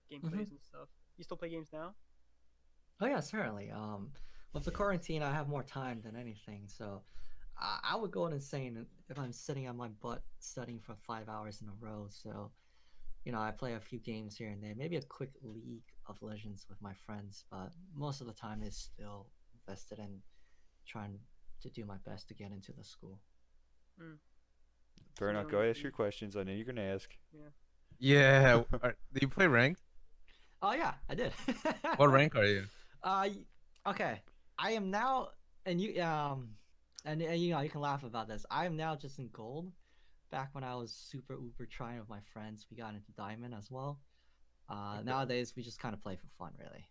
gameplays and stuff. You still play games now? Oh yeah, certainly. With the quarantine, I have more time than anything, so I would go insane if I'm sitting on my butt studying for 5 hours in a row. So, I play a few games here and there, maybe a quick League of Legends with my friends, but most of the time is still invested in trying to do my best to get into the school. Burnout, go ask your questions. I know you're gonna ask. Yeah. Do you play rank? Oh yeah, I did. What rank are you? Okay. I am now, and and you can laugh about this. I am now just in gold. Back when I was super uber trying with my friends, we got into diamond as well. Nowadays we just kind of play for fun, really.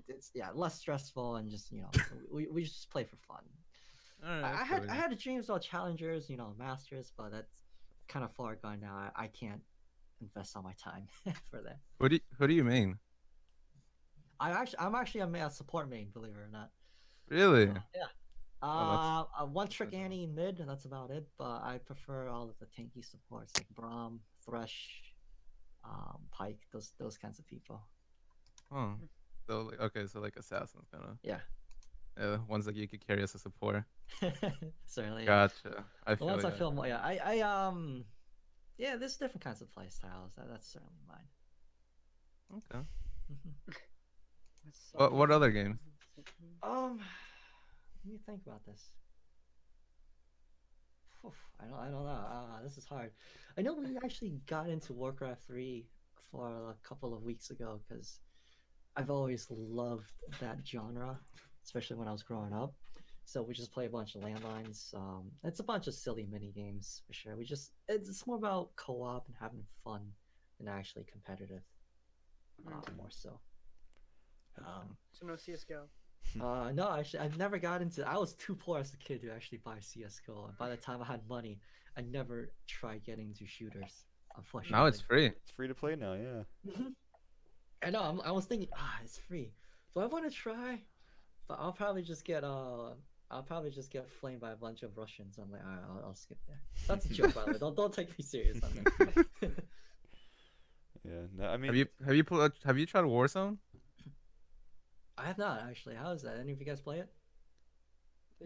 It's less stressful and just we just play for fun. I had dreams about challengers, masters, but that's kind of far gone now. I can't invest all my time for that. Who do you mean? I'm actually a support main, believe it or not. Really? Yeah. Oh, One trick Annie mid, and that's about it. But I prefer all of the tanky supports like Braum, Thresh, Pike, those kinds of people. Oh. So so like assassins kind of. Yeah. Yeah, ones that you could carry as a support. Certainly. Gotcha. I feel. Once I feel more, yeah. Yeah, there's different kinds of play styles. That's certainly mine. Okay. What's What other games? Let me think about this. I don't know. This is hard. I know we actually got into Warcraft 3 for a couple of weeks ago because I've always loved that genre, especially when I was growing up. So we just play a bunch of landlines. It's a bunch of silly mini games for sure. It's more about co-op and having fun than actually competitive. More so. So no CS:GO. No, actually, I never got into. I was too poor as a kid to actually buy CS:GO. And by the time I had money, I never tried getting into shooters. Unfortunately, Now it's free. It's free to play now, yeah. I know. I was thinking, it's free. So I want to try, but I'll probably just get flamed by a bunch of Russians. I'm like, alright, I'll skip there. That's a joke, by the way. Don't take me serious on that. Yeah. No, I mean, Have you tried Warzone? I have not actually. How is that? Any of you guys play it?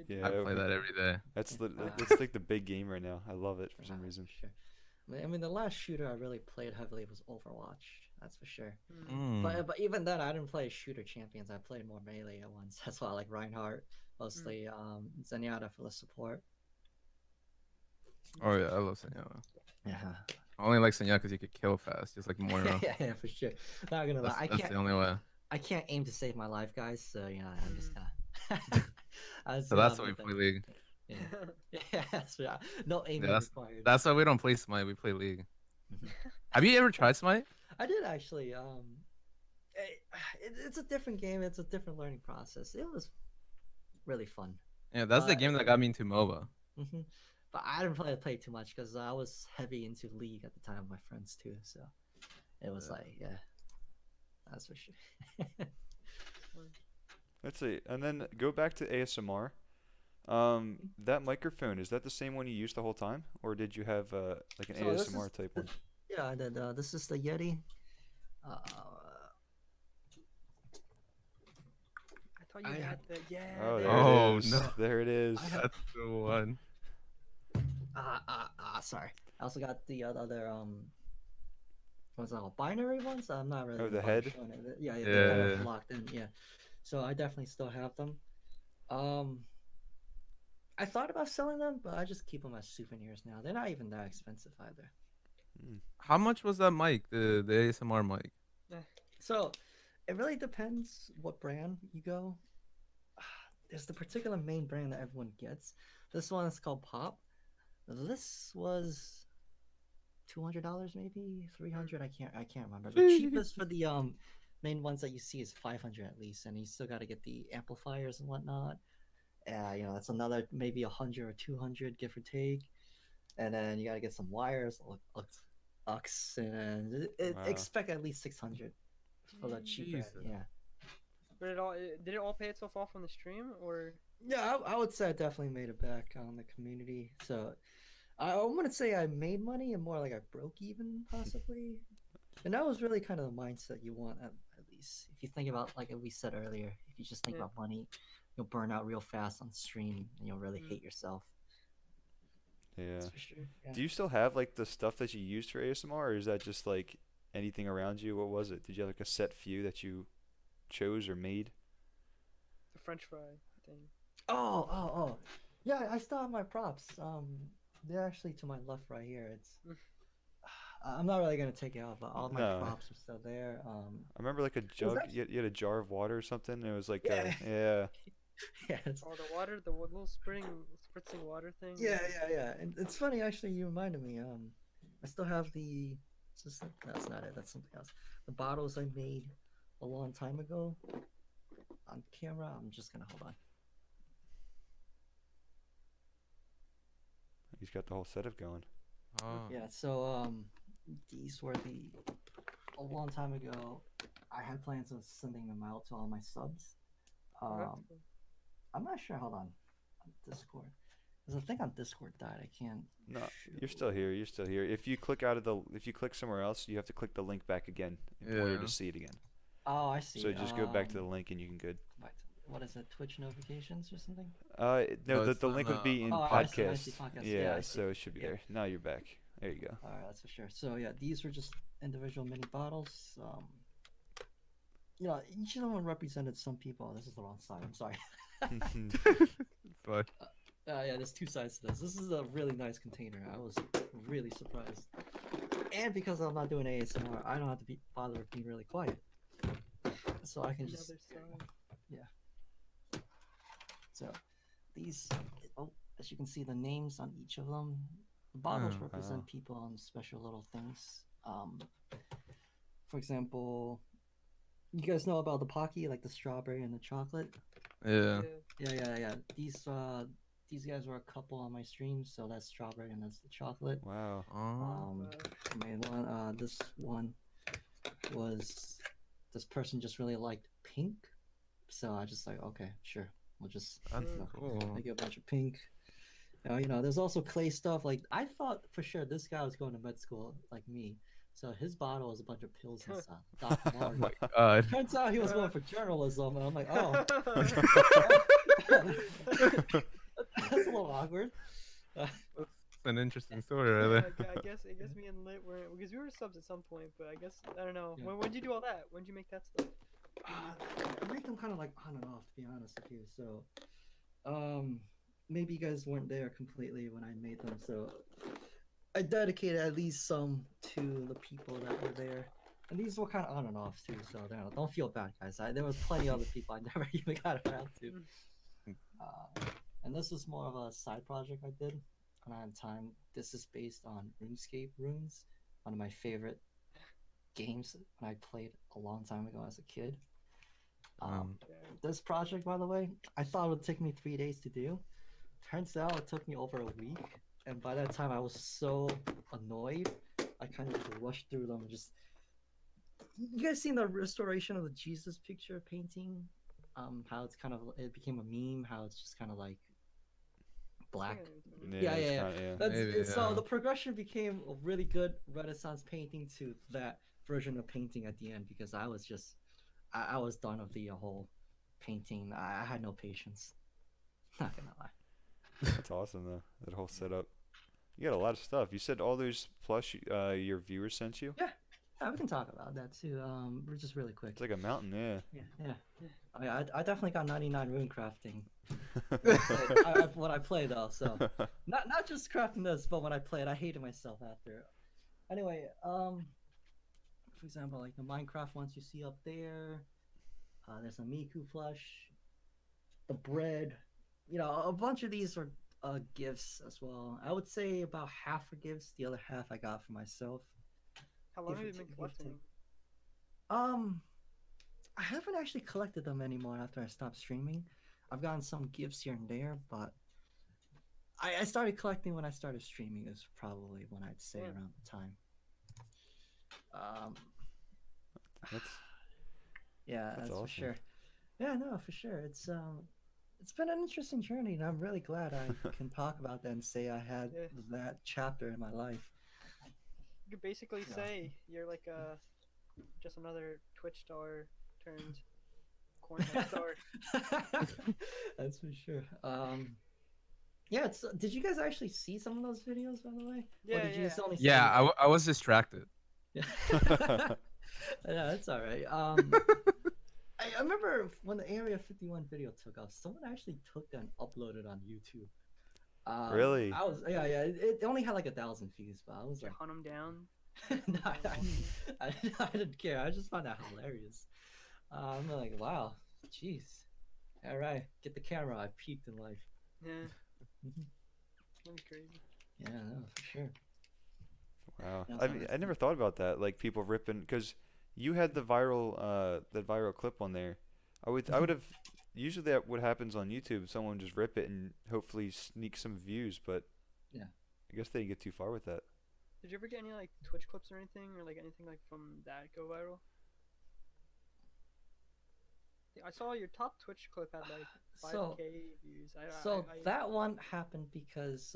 yeah, I play that every day. that's like the big game right now. I love it for some reason. Sure. I mean, the last shooter I really played heavily was Overwatch. That's for sure. Mm. But even then, I didn't play shooter champions. I played more melee at once. That's why I like Reinhardt mostly. Zenyatta for the support. Oh yeah, I love Senora. Yeah. I only like Senora because you could kill fast, just like Moira. Yeah, for sure. Not gonna lie, That's the only way. I can't aim to save my life, guys. So I'm just gonna. So that's why we play League. Yeah, yeah. No aiming required. That's why we don't play Smite. We play League. Have you ever tried Smite? I did actually. It's a different game. It's a different learning process. It was really fun. Yeah, that's the game that got me into MOBA. But I didn't play too much because I was heavy into League at the time with my friends too. So it was like, yeah, that's for sure. Let's see. And then go back to ASMR. That microphone, is that the same one you used the whole time, or did you have like an So this ASMR is type the, one? yeah, I did. This is the Yeti. Uh, I thought you I had ha- the Oh, there there it Oh, it is. no. There it is. I have That's the one. sorry. I also got the other what's that called? Binary ones. I'm not really Oh, gonna the bother head? showing it. Yeah, yeah, they're kind of Yeah. locked in. Yeah, so I definitely still have them. Um, I thought about selling them, but I just keep them as souvenirs now. They're not even that expensive either. Hmm. How much was that mic? The ASMR mic? So it really depends what brand you go. There's the particular main brand that everyone gets. This one is called Pop. This was $200 maybe 300. I can't remember. The cheapest for the main ones that you see is 500 at least, and you still got to get the amplifiers and whatnot. That's another maybe 100 or 200 give or take, and then you got to get some wires, aux, and Wow. expect at least 600 for the cheaper. Jesus. Yeah. But did it all pay itself off on the stream, or Yeah, I would say I definitely made it back on the community. So I wouldn't say I made money, and more like I broke even, possibly. And that was really kind of the mindset you want, at least. If you think about, like we said earlier, if you just think Yeah. about money, you'll burn out real fast on stream, and you'll really hate yourself. Yeah. That's for sure. Yeah. Do you still have like the stuff that you used for ASMR, or is that just like anything around you? What was it? Did you have like a set few that you chose or made? the French fry thing? Oh. Yeah, I still have my props. They're actually to my left right here. It's. I'm not really gonna take it out, but all my No. props are still there. I remember like a jug. You had a jar of water or something. And it was like Yeah. yeah. Yeah, it's, Oh, the water, the little spritzing water thing. yeah. And it's funny actually. You reminded me. I still have the. That's not it. That's something else. The bottles I made a long time ago on camera. I'm just gonna hold on. He's got the whole setup going. Oh. Yeah. So these were a long time ago. I had plans of sending them out to all my subs. Oh, that's cool. I'm not sure. Hold on Discord. Because I think on Discord died. I can't. No, you're still here. You're still here. If you click if you click somewhere else, you have to click the link back again in order Yeah. to see it again. Oh, I see. So just go back to the link and you can good. What is it? Twitch notifications or something? No, No, the it's link on, would be in Oh, I see, podcast. podcast. Yeah, Yeah, I see. so it should be Yeah. there. Now you're back. There you go. All right, that's for sure. So yeah, these were just individual mini bottles. Each of them represented some people. This is the wrong side. I'm sorry. But Yeah, there's two sides to this. This is a really nice container. I was really surprised. And because I'm not doing ASMR, I don't have to bother with being really quiet. So I can just. Another side. So these, as you can see, the names on each of them. The bottles Oh, represent wow. people on special little things. For example, you guys know about the Pocky, like the strawberry and the chocolate. yeah. Yeah. These guys were a couple on my stream, so that's strawberry and that's the chocolate. Wow. Oh. I made one. This one was this person just really liked pink, so I just like, okay, sure, we'll just That's Mm. cool. make a bunch of pink. There's also clay stuff. Like I thought for sure this guy was going to med school like me, so his bottle was a bunch of pills and stuff. Dr. Oh Martin. my god. Turns out he was going for journalism, and I'm like, oh, that's a little awkward. It's an interesting story right Yeah, there. I guess me and Lit were, because we were subs at some point, but I guess I don't know. Yeah. When did you do all that? When did you make that stuff? I make them kind of like on and off, to be honest with you. So, maybe you guys weren't there completely when I made them. So, I dedicated at least some to the people that were there, and these were kind of on and off too. So, don't feel bad, guys. There was plenty of other people I never even got around to. And this was more of a side project I did when I had time. This is based on RuneScape runes, one of my favorite games when I played a long time ago as a kid. This project, by the way, I thought it would take me 3 days to do. Turns out it took me over a week, and by that time I was so annoyed, I kind of just rushed through them. You guys seen the restoration of the Jesus picture painting how it's kind of it became a meme, how it's just kind of like black. Yeah, Yeah, it's yeah, yeah. kinda, yeah. That's Maybe, so yeah. the progression became a really good Renaissance painting to that version of painting at the end because I was just I was done with the whole painting. I had no patience. Not gonna lie. That's awesome though. That whole setup. You got a lot of stuff. You said all those plus your viewers sent you. Yeah, we can talk about that too. We're just really quick. It's like a mountain, yeah. Yeah. I definitely got 99 rune crafting. When I play though, so not just crafting this, but when I played, I hated myself after. Anyway, for example, like the Minecraft ones you see up there. There's a Miku plush, the bread. You know, a bunch of these are gifts as well. I would say about half are gifts. The other half I got for myself. How long Give have or you been take- give or collecting take. them? I haven't actually collected them anymore after I stopped streaming. I've gotten some gifts here and there, but I started collecting when I started streaming. Is probably when I'd say Yeah. around the time. Um, That's yeah, That's that's for awesome. sure. Yeah, no, for sure. It's been an interesting journey, and I'm really glad I can talk about that and say I had Yeah. that chapter in my life. You could basically Yeah. say you're like just another Twitch star turned Cornhub star. That's for sure. Yeah. Did you guys actually see some of those videos, by the way? Or Yeah, did you yeah. just only see? Yeah, I was distracted. Yeah. Yeah, that's all right. I remember when the Area 51 video took off, someone actually took that and uploaded on YouTube. Really? I was yeah. It only had like 1,000 views, but I was Did you like, hunt them down? no, I didn't care. I just found that hilarious. I'm like, wow, jeez. All right, get the camera. I peaked in life. Yeah, Mhm. that'd be crazy. Yeah, no, for sure. Wow. Yeah, I so mean, that's I never thought about that. Like people ripping because you had the viral clip on there. I would Mm-hmm. have usually that what happens on YouTube. Someone just rip it and hopefully sneak some views, but Yeah. I guess they didn't get too far with that. Did you ever get any like Twitch clips or anything, or like anything like from that go viral? I saw your top Twitch clip had like 5K So, views. that one happened because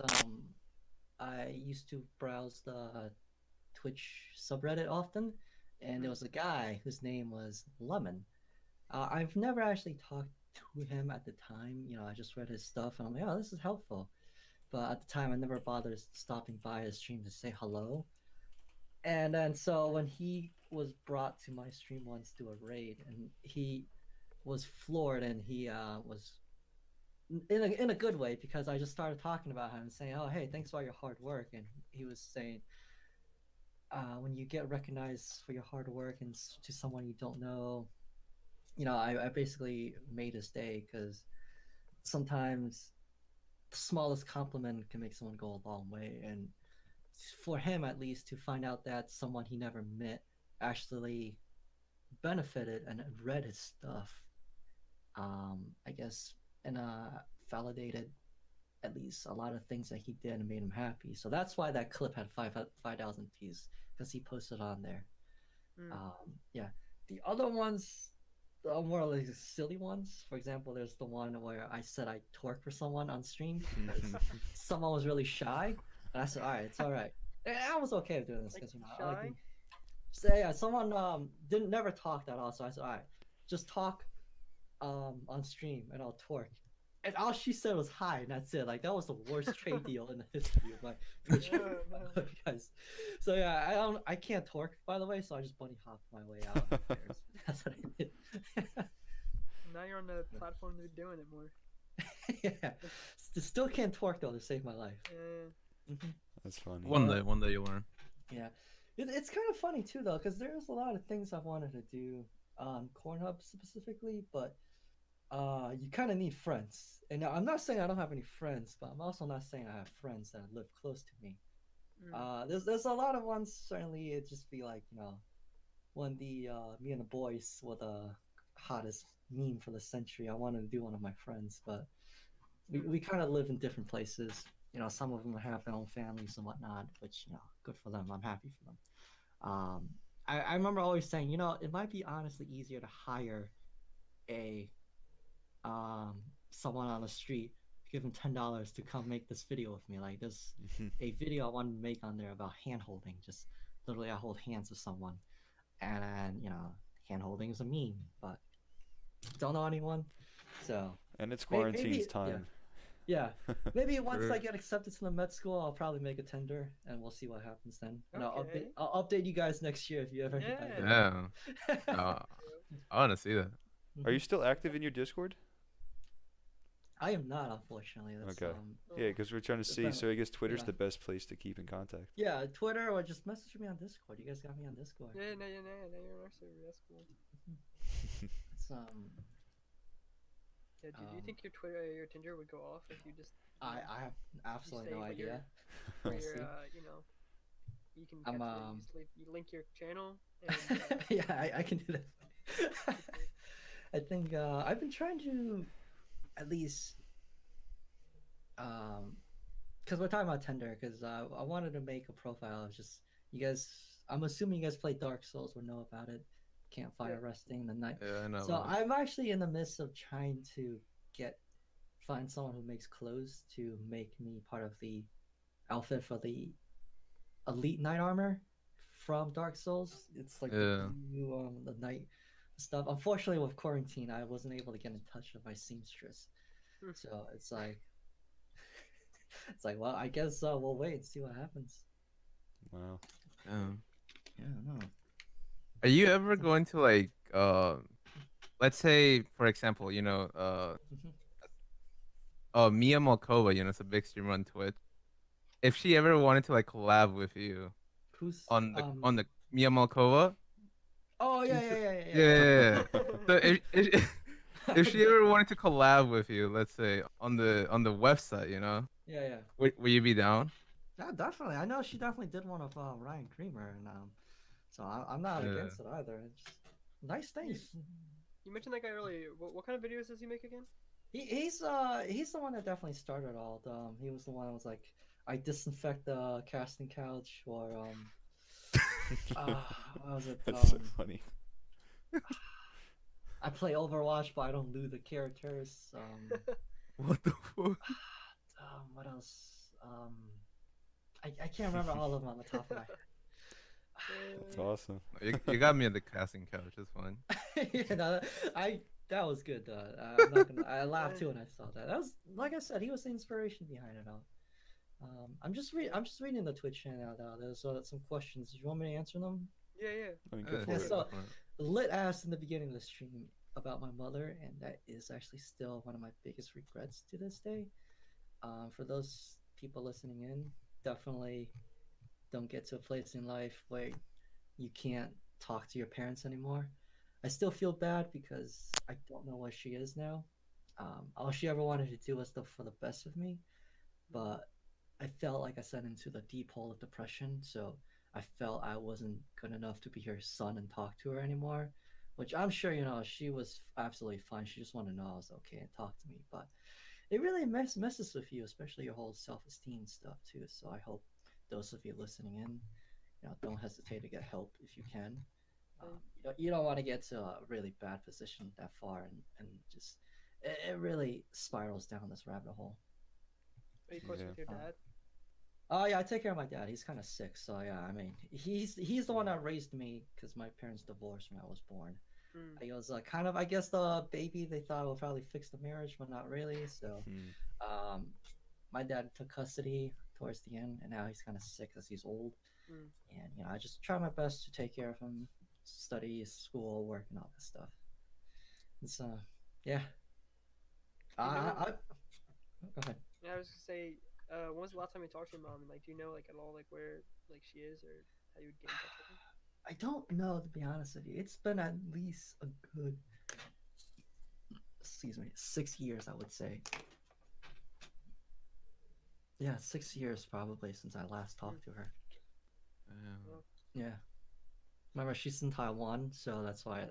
I used to browse the Twitch subreddit often, and there was a guy whose name was Lemon. I've never actually talked to him at the time. You know, I just read his stuff, and I'm like, oh, this is helpful. But at the time, I never bothered stopping by his stream to say hello. And then so when he was brought to my stream once to a raid, and he was floored, and he was in a good way because I just started talking about him and saying, "Oh, hey, thanks for all your hard work." And he was saying, "When you get recognized for your hard work and to someone you don't know, you know, I basically made his day because sometimes the smallest compliment can make someone go a long way. And for him, at least, to find out that someone he never met actually benefited and read his stuff, I guess, and validated at least a lot of things that he did and made him happy. So that's why that clip had 5,000 views because he posted on there. Yeah, the other ones are more like silly ones. For example, there's the one where I said I twerk for someone on stream because someone was really shy, and I said, "All right, it's all right." And I was okay with doing this Like because I shy? like to say, yeah, someone didn't never talk that all, so I said, "All right, just talk on stream and I'll twerk." And all she said was hi, and that's it. Like that was the worst trade deal in the history of my Twitch. No. Guys. So yeah, I can't twerk, by the way, so I just bunny hopped my way out. Who cares? That's what I did. Now you're on the platform to be doing it more. Yeah, still can't twerk though to save my life. Yeah. That's funny. One day you'll learn. Yeah, it's kind of funny too though, because there's a lot of things I wanted to do on Cornhub specifically, but you kind of need friends. And now I'm not saying I don't have any friends, but I'm also not saying I have friends that live close to me. There's a lot of ones. Certainly, it just be like, you know, when the me and the boys were the hottest meme for the century. I wanted to do one of my friends, but we kind of live in different places. You know, some of them have their own families and whatnot, which, you know, good for them. I'm happy for them. I remember always saying, you know, it might be honestly easier to hire a someone on the street, give him $10 to come make this video with me. Like there's a video I wanted to make on there about hand holding. Just literally, I hold hands with someone, and hand holding is a meme, but don't know anyone. So And it's maybe, quarantine's time. yeah. Maybe once I Sure. get accepted to the med school, I'll probably make a tender, and we'll see what happens then. And Okay. I'll update you guys next year if you ever. Yeah. Yeah. I want to see that. Are you still active in your Discord? I am not, unfortunately. That's, Okay. Yeah, because we're trying to see. So I guess Twitter's the best place to keep in contact. Yeah, Twitter, or just message me on Discord. You guys got me on Discord. Yeah, no, you're in our server. That's cool. It's Yeah, do you think your Twitter, your Tinder would go off if you just I have absolutely no say what idea. for We'll your, see. you can I'm, you link your channel and yeah, I can do that. I think I've been trying to at least because we're talking about Tinder, because I wanted to make a profile of just you guys. I'm assuming you guys play Dark Souls or know about it. Campfire resting the night. Yeah, I know. So I'm actually in the midst of trying to find someone who makes clothes to make me part of the outfit for the elite knight armor from Dark Souls. It's like the knight stuff. Unfortunately, with quarantine, I wasn't able to get in touch with my seamstress. So it's like, well, I guess we'll wait and see what happens. Wow. Yeah, no. Are you ever going to like let's say for example, Mia Malkova, it's a big streamer on Twitch. If she ever wanted to like collab with you Who's on the Mia Malkova? Oh yeah. Yeah. So if she ever wanted to collab with you, let's say on the website, Yeah. will you be down? Yeah, definitely. I know she definitely did one of Ryan Creamer, and so I'm not against it either. It's just nice things. You mentioned that guy earlier. What kind of videos does he make again? He's the one that definitely started all. He was the one that was like, I disinfect the casting couch, or what was it? That's so funny. I play Overwatch, but I don't loot the characters. What the fuck? What else? I can't remember all of them on the top of my head. That's awesome. You got me at the casting couch. It's fine. That was good. I'm not gonna, I laughed too when I saw that. That was, like I said, he was the inspiration behind it all. I'm just reading the Twitch channel now. There's some questions. Do you want me to answer them? Yeah. I mean, go for Yeah, it. so Lit asked in the beginning of the stream about my mother, and that is actually still one of my biggest regrets to this day. For those people listening in, definitely don't get to a place in life where you can't talk to your parents anymore. I still feel bad because I don't know where she is now. All she ever wanted to do was for the best of me, but I felt like I sent into the deep hole of depression, so I felt I wasn't good enough to be her son and talk to her anymore, which I'm sure, she was absolutely fine. She just wanted to know I was okay and talk to me, but it really messes with you, especially your whole self-esteem stuff too. So I hope those of you listening in, don't hesitate to get help if you can. You don't want to get to a really bad position that far, and just it really spirals down this rabbit hole. Are you close with your dad? Oh yeah, I take care of my dad. He's kind of sick, so yeah. I mean, he's the one that raised me because my parents divorced when I was born. He was kind of, I guess, the baby they thought would probably fix the marriage, but not really. So, my dad took custody towards the end, and now he's kind of sick because he's old. And I just try my best to take care of him, study, school, work, and all that stuff. It's yeah. Go ahead. Yeah, I was gonna say, when was the last time you talked to your mom? And do you know at all where she is or how you would get in touch with her? I don't know, to be honest with you. It's been at least a good, 6 years, I would say. Yeah, 6 years probably since I last talked to her. Yeah. Remember, she's in Taiwan, so that's why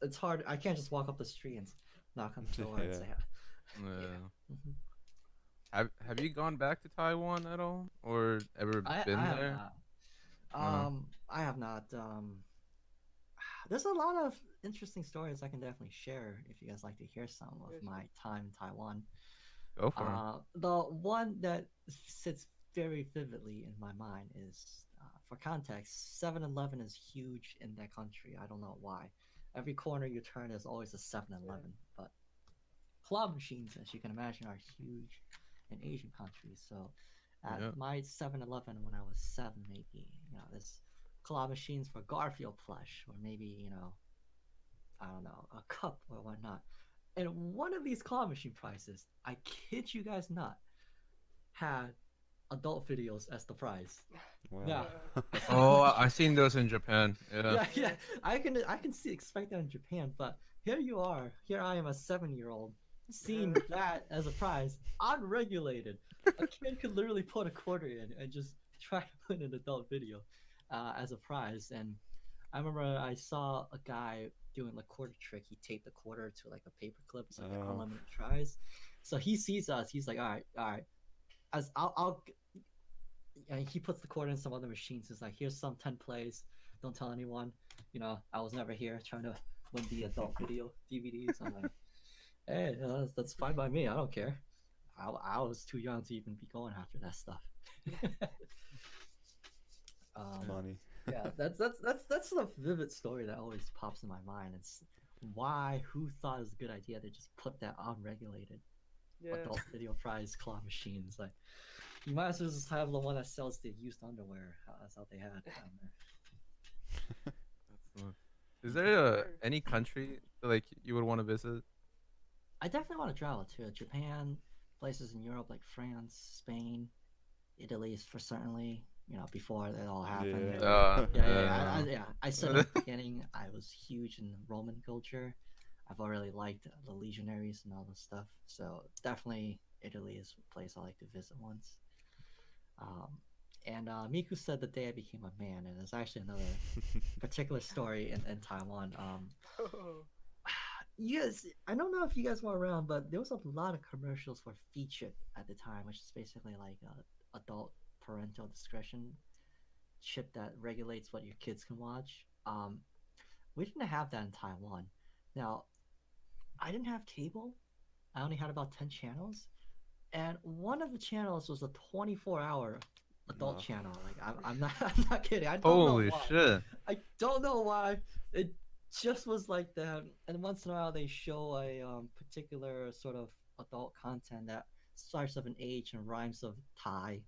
it's hard. I can't just walk up the street and knock on the door and say hi. Have you gone back to Taiwan at all, or ever been there? I have not. there's a lot of interesting stories I can definitely share if you guys like to hear some of Yes, my time in Taiwan. Go for it. The one that sits very vividly in my mind is, for context, 7-Eleven is huge in that country. I don't know why. Every corner you turn is always a 7-Eleven. But claw machines, as you can imagine, are huge in Asian countries. So at Yeah. my 7-Eleven when I was 7, maybe, there's claw machines for Garfield plush, or maybe, I don't know, a cup or whatnot. And one of these claw machine prices, I kid you guys not, had adult videos as the prize. Wow. Oh, I seen those in Japan. Yeah. Yeah. I can see expect that in Japan, but here I am, a 7-year-old, seeing that as a prize, unregulated. A kid could literally put a quarter in and just try to put an adult video as a prize. And I remember I saw a guy doing the quarter trick. He taped the quarter to like a paper clip, so like Oh. unlimited tries. So he sees us. He's like, all right. As I'll and he puts the quarter in some other machines. He's like, here's some 10 plays. Don't tell anyone. I was never here trying to win the adult video DVDs. I'm like, hey, that's fine by me. I don't care. I was too young to even be going after that stuff. Funny. Yeah, that's the vivid story that always pops in my mind. It's who thought it was a good idea to just put that unregulated adult video prize claw machines. Like, you might as well just have the one that sells the used underwear. That's all they had down there. Is there any country that, like, you would want to visit? I definitely want to travel to Japan, places in Europe like France, Spain, Italy for certainly. Before that all happened. I said in the beginning, I was huge in Roman culture. I've already liked the legionaries and all this stuff. So definitely Italy is a place I like to visit once. And Miku said the day I became a man, and there's actually another particular story in Taiwan. Yes, I don't know if you guys were around, but there was a lot of commercials for Feechip at the time, which is basically like adult parental discretion chip that regulates what your kids can watch. We didn't have that in Taiwan. Now, I didn't have cable. I only had about 10 channels, and one of the channels was a 24-hour adult channel. Like, I'm not kidding. I don't Holy know why. shit. I don't know why. It just was like that. And once in a while, they show a particular sort of adult content that starts of an age and rhymes of Thai.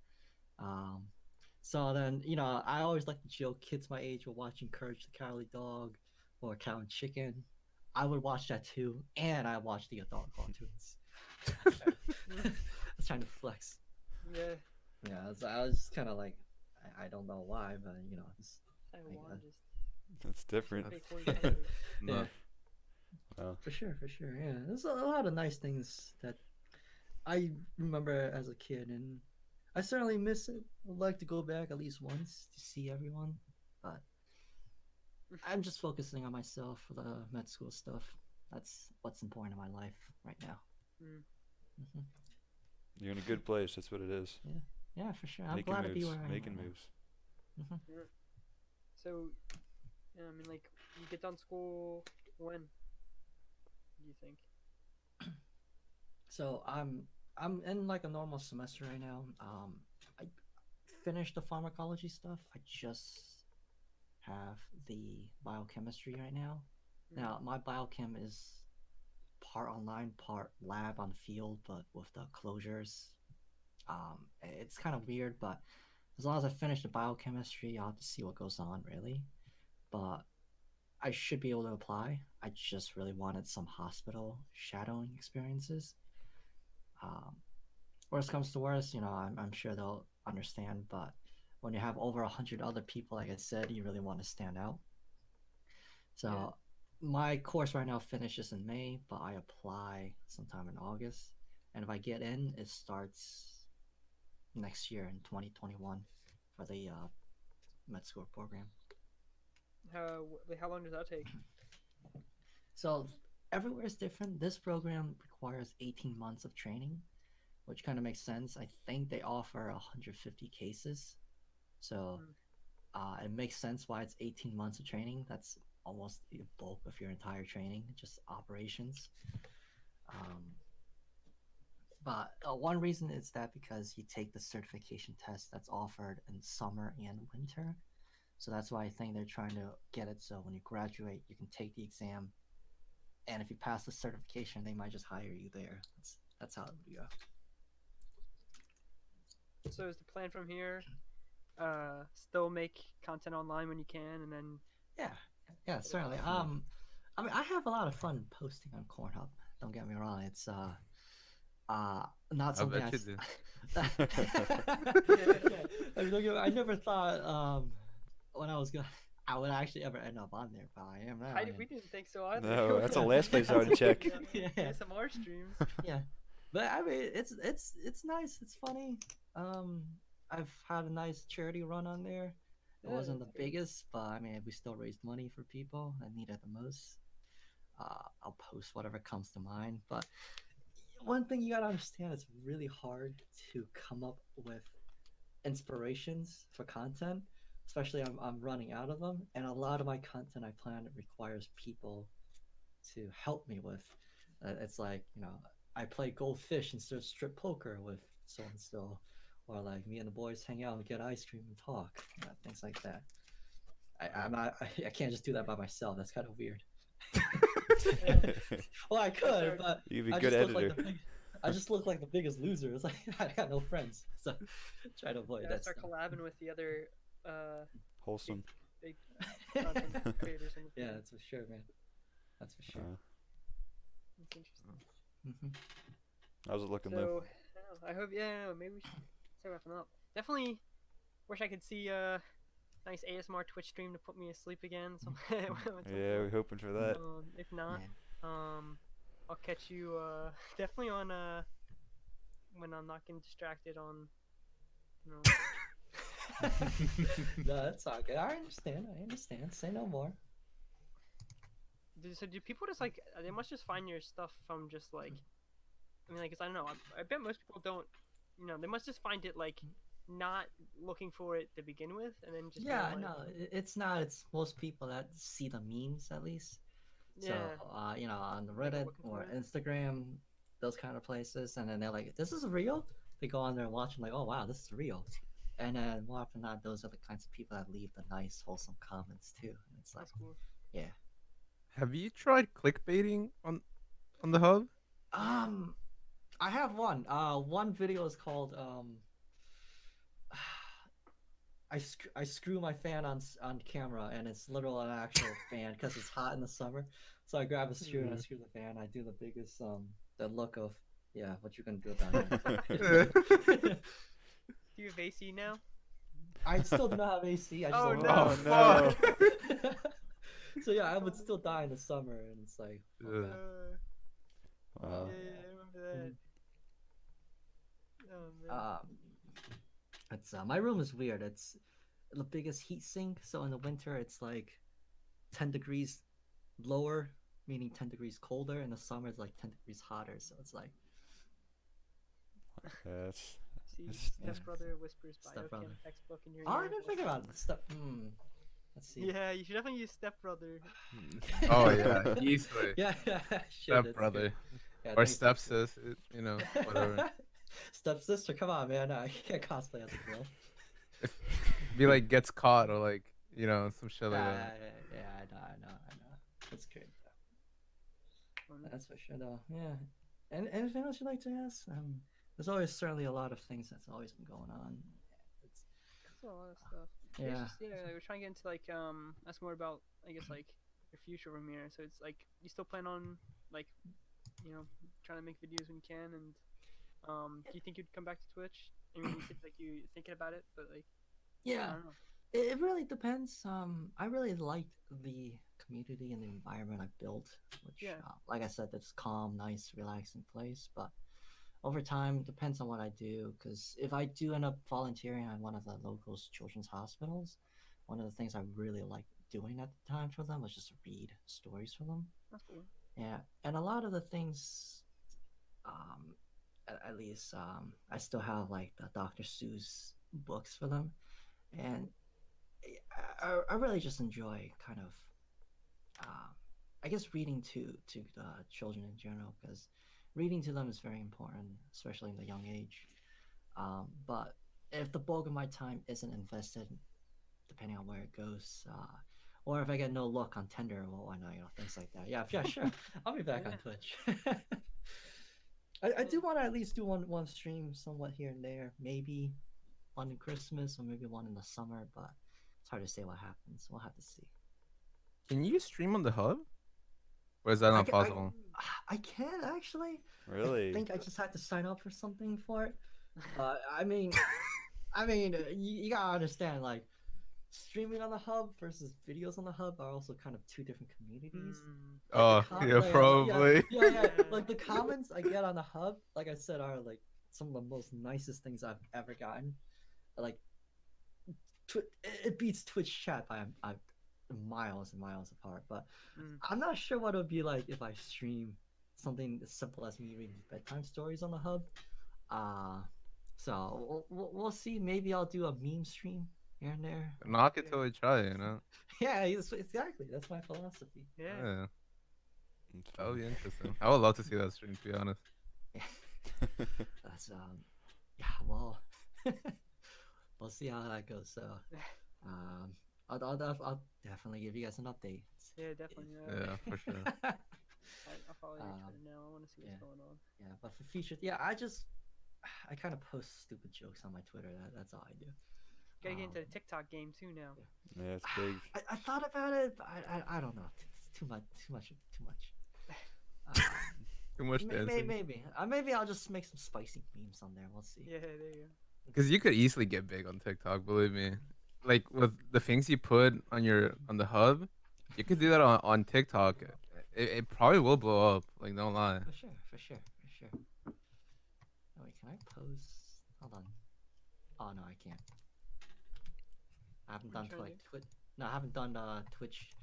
So then, I always like to joke, kids my age were watching Courage the Cowardly Dog or Cow and Chicken. I would watch that too, and I watched the adult cartoons. I was trying to flex. Yeah. Yeah, I was kind of like, I don't know why, but Taiwan just That's different. big horny colors. yeah. Wow. For sure. Yeah, there's a lot of nice things that I remember as a kid, and I certainly miss it. I'd like to go back at least once to see everyone, but I'm just focusing on myself for the med school stuff. That's what's important in my life right now. Mm-hmm. You're in a good place. That's what it is. Yeah, for sure. I'm Making glad moves. to be where I am. Making right moves. now. So, I mean, like, you get done school when? Do you think? So I'm in like a normal semester right now. I finished the pharmacology stuff. I just have the biochemistry right now. Now my biochem is part online, part lab on field, but with the closures. It's kind of weird, but as long as I finish the biochemistry, I'll have to see what goes on really. But I should be able to apply. I just really wanted some hospital shadowing experiences. Worst comes to worst, I'm sure they'll understand. But when you have over 100 other people, like I said, you really want to stand out. So my course right now finishes in May, but I apply sometime in August. And if I get in, it starts next year in 2021 for the med school program. How long does that take? So everywhere is different. This program requires 18 months of training, which kind of makes sense. I think they offer 150 cases. So it makes sense why it's 18 months of training. That's almost the bulk of your entire training, just operations. Um, but one reason is that because you take the certification test that's offered in summer and winter. So that's why I think they're trying to get it so when you graduate, you can take the exam, and if you pass the certification, they might just hire you there. That's how it would go. So is the plan from here? Still make content online when you can, and then Yeah, certainly. I mean, I have a lot of fun posting on Cornhub. Don't get me wrong. It's not I something bet you do. I never thought when I was going I would actually ever end up on there, but I am now. we didn't think so either. No, that's the last place I would check. Yeah. ASMR streams. Yeah, but I mean, it's nice. It's funny. I've had a nice charity run on there. It Yeah, wasn't the that's good. biggest, but I mean, we still raised money for people that needed the most. I'll post whatever comes to mind. But one thing you gotta understand, it's really hard to come up with inspirations for content. Especially, I'm running out of them, and a lot of my content I plan requires people to help me with. It's like, I play goldfish instead of strip poker with so and so, or like me and the boys hang out and get ice cream and talk, things like that. I can't just do that by myself. That's kind of weird. Well, I could, but You'd be I a good just look editor. I just look like the biggest loser. It's like I got no friends, so try to avoid Gotta that start stuff. collabing with the other Wholesome. big content creators. In the Yeah, field. that's for sure, man. That's for sure. That's interesting. Hmm. How's it looking, So, Lou? I don't know, I hope, maybe we should start wrapping up. Definitely wish I could see a nice ASMR Twitch stream to put me asleep again. At some Yeah, we're point. hoping for that. If not, Yeah. I'll catch you definitely on when I'm not getting distracted on, you know. No, that's all good. I understand. Say no more. So do people just like they must just find your stuff from just like I mean like 'cause I don't know I bet most people don't they must just find it like not looking for it to begin with and then just Yeah, kinda, no, it's not. It's most people that see the memes at least. So, yeah on the They go Reddit looking or for it. Instagram, those kind of places, and then they're like, "This is real." They go on there and watch, and like, "Oh wow, this is real." And then more often than not, those are the kinds of people that leave the nice, wholesome comments too. And it's like, that's cool. yeah. Have you tried clickbaiting on the hub? I have one. One video is called I screw my fan on camera, and it's literal an actual fan because it's hot in the summer. So I grab a screw and I screw the fan. I do the biggest the look of what you gonna do about that? Do you have AC now? I still do not have AC. I just Oh, don't no. Oh no. fuck. So yeah, I would still die in the summer, and it's like, Ugh. Wow. Yeah, I remember that. Oh man. it's my room is weird. It's the biggest heat sink, so in the winter it's like 10 degrees lower, meaning 10 degrees colder. In the summer it's like 10 degrees hotter, so it's like That's See, yeah. Stepbrother whispers Stepbrother. biochem textbook in your oh, I ear. didn't think about it. Stuff. Let's see. Yeah, you should definitely use Stepbrother. Oh yeah, easily. Yeah, shit, Step that's brother good. Yeah, or thanks, step that's good. sis, whatever. Stepsister, come on, man. I can't cosplay as a girl. Be like gets caught or like some shit like Yeah, that. I know. That's great. That's for sure, though. Yeah. And anything else you'd like to ask? There's always certainly a lot of things that's always been going on. It's, That's a lot of stuff. yeah. We're trying to get into like ask more about I guess like your future from here. So it's like you still plan on like trying to make videos when you can and do you think you'd come back to Twitch? I mean you said like you thinking about it, but like I Yeah. don't know. It really depends. I really liked the community and the environment I built, which, Yeah. like I said, it's calm, nice, relaxing place. But over time, it depends on what I do. Because if I do end up volunteering at one of the local children's hospitals, one of the things I really liked doing at the time for them was just read stories for them. That's cool. Yeah, and a lot of the things, at least, I still have like the Dr. Seuss books for them, and I really just enjoy kind of I guess reading to children in general, because reading to them is very important, especially in the young age. But if the bulk of my time isn't invested, depending on where it goes, or if I get no luck on Tinder or whatnot, things like that. Yeah, yeah, sure. I'll be back on Twitch. I do want to at least do one stream somewhat here and there, maybe one in Christmas or maybe one in the summer, but it's hard to say what happens. We'll have to see. Can you stream on the hub? Or is that not possible? I can actually. I Really? think I just had to sign up for something for it. I mean, you gotta understand, like, streaming on the hub versus videos on the hub are also kind of two different communities. Oh, yeah, probably. Yeah. Like the comments I get on the hub, like I said, are like some of the most nicest things I've ever gotten. Like, it beats Twitch chat by miles and miles apart. But I'm not sure what it would be like if I stream something as simple as me reading bedtime stories on the hub. So we'll see. Maybe I'll do a meme stream here and there. Knock it till we try, you know? Yeah, exactly. That's my philosophy. Yeah. That would be interesting. I would love to see that stream, to be honest. That's yeah. Well, we'll see how that goes. So, I'll definitely give you guys an update. Yeah, definitely. Yeah, for sure. I'll follow your Twitter now. I want to see what's going on. Yeah, but for featured, I kind of post stupid jokes on my Twitter. That's all I do. Gotta get into the TikTok game too now. Yeah, it's big. I thought about it, but I don't know. It's too much. Too much dancing. Maybe I'll just make some spicy memes on there. We'll see. Yeah, there you go. Because you could easily get big on TikTok, believe me. Like with the things you put on the hub, you could do that on TikTok. It probably will blow up. Like, don't lie. For sure. Oh, wait, can I post? Hold on. Oh no, I can't. I haven't done Twitch. No, I haven't done Twitch.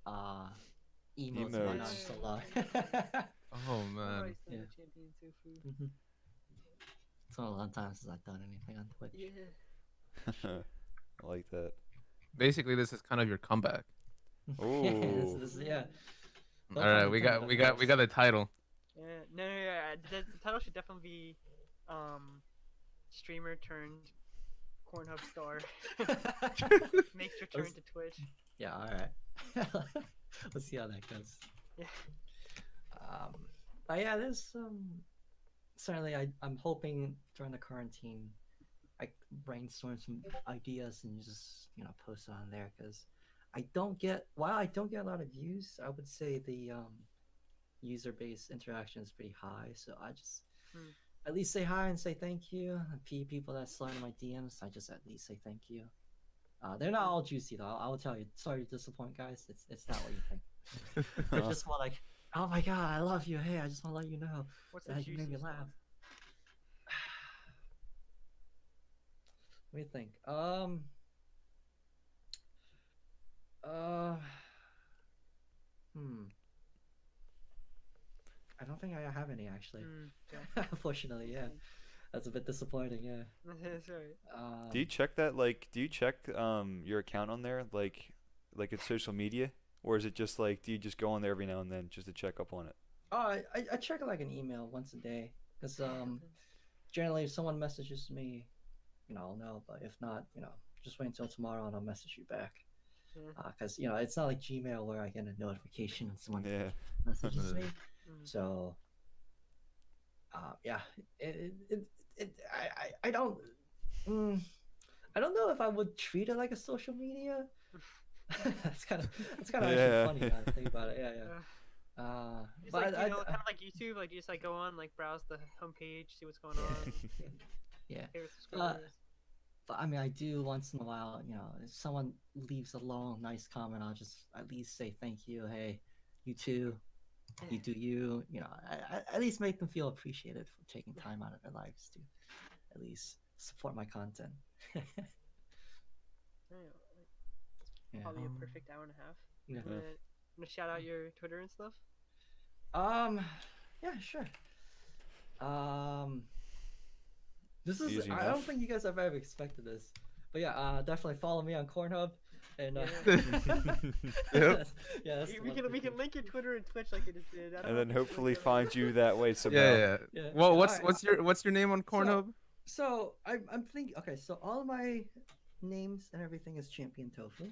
Emotes and whatnot so long. Oh man. Yeah. ChampionTofu. It's been a long time since I've done anything on Twitch. Yeah. I like that. Basically, this is kind of your comeback. Oh. Yeah. All right, we got the title. Yeah. No. The title should definitely be, streamer turned Cornhub star makes return to Twitch. Yeah. All right. Let's see how that goes. Yeah. But yeah, there's certainly I'm hoping during the quarantine I brainstorm some ideas and just post it on there, because while I don't get a lot of views, I would say the user base interaction is pretty high. So I just at least say hi and say thank you. And people that slide in my DMs, I just at least say thank you. They're not all juicy though. I will tell you. Sorry to disappoint, guys. It's not what you think. They're just more like, oh my god, I love you. Hey, I just want to let you know that you made me laugh. What do you think? I don't think I have any actually. Yeah. Unfortunately, yeah. That's a bit disappointing, yeah. That's right. Do you check that? Like, do you check your account on there, like it's social media, or is it just like, do you just go on there every now and then just to check up on it? Oh, I check like an email once a day, because generally if someone messages me, I'll know. But if not, just wait until tomorrow and I'll message you back. Because it's not like Gmail where I get a notification when someone messages me. So yeah, I don't know if I would treat it like a social media. that's kind of actually funny now to think about it. Yeah. It's but like, kind of like YouTube, like you just like go on, like browse the homepage, see what's going on. Yeah. Favorite subscribers. But I mean, I do once in a while, if someone leaves a long, nice comment, I'll just at least say thank you. Hey, you too. You do you. I at least make them feel appreciated for taking time out of their lives to at least support my content. Probably a perfect hour and a half. Yeah. Wanna shout out your Twitter and stuff? Yeah, sure. This is Easy I enough. don't think you guys have ever expected this, but yeah, definitely follow me on Cornhub. And Yep. yeah, that's the we one can thing. we can link your Twitter and Twitch like you just did. I don't And know then if we should hopefully link everything. find you that way somehow. Yeah. Yeah, Well, alright, what's your name on Pornhub? So I'm thinking. Okay, so all of my names and everything is Champion Tofu.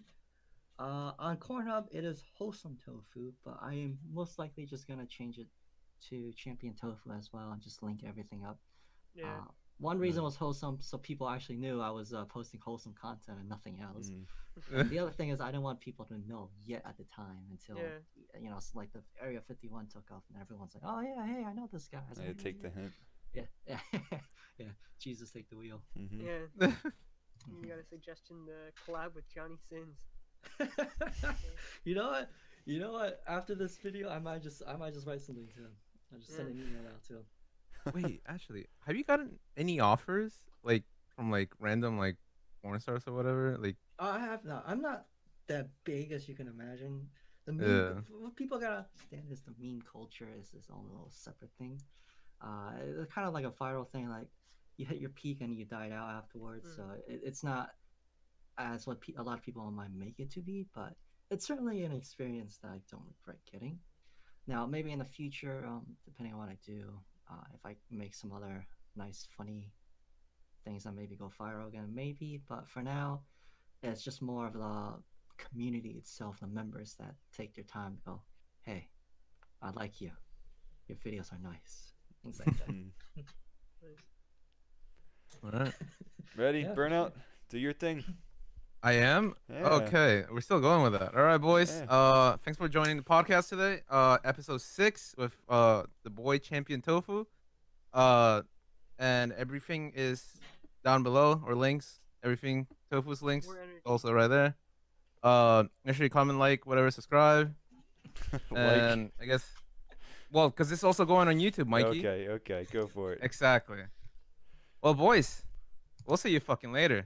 On Cornhub it is Wholesome Tofu, but I am most likely just gonna change it to Champion Tofu as well and just link everything up. Yeah. One reason Right. was wholesome, so people actually knew I was posting wholesome content and nothing else. Mm. And the other thing is I didn't want people to know yet at the time until Yeah. you know, like the Area 51 took off and everyone's like, oh yeah, hey, I know this guy. I was Yeah, like, take the hint. yeah, yeah, yeah. Jesus, take the wheel. Hmm. Yeah. You got a suggestion to collab with Johnny Sins. You know what? You know what? After this video, I might just write something to him. I'll just send an email out to him. Wait, actually, have you gotten any offers like from like random like porn stars or whatever? Like, I have not. I'm not that big as you can imagine. The Yeah. what people gotta understand is the meme culture is its own little separate thing. It's kind of like a viral thing. Like you hit your peak and you died out afterwards. So it's not as what a lot of people might make it to be, but it's certainly an experience that I don't regret getting. Now, maybe in the future, depending on what I do, if I make some other nice, funny things that maybe go viral again, maybe. But for now, it's just more of the community itself, the members that take their time to go, hey, I like you. Your videos are nice. Things like that. alright. Ready? Yeah, for Burnout? Do your thing. I am. Yeah. Okay, we're still going with that. All right, boys. Yeah. Thanks for joining the podcast today. Episode 6 with the boy Champion Tofu. And everything is down below, or links. Everything Tofu's links More energy. also right there. Make sure you comment, like, whatever, subscribe, and I guess, well, because it's also going on YouTube, Mikey. Okay, go for it. Exactly. Well, boys, we'll see you fucking later.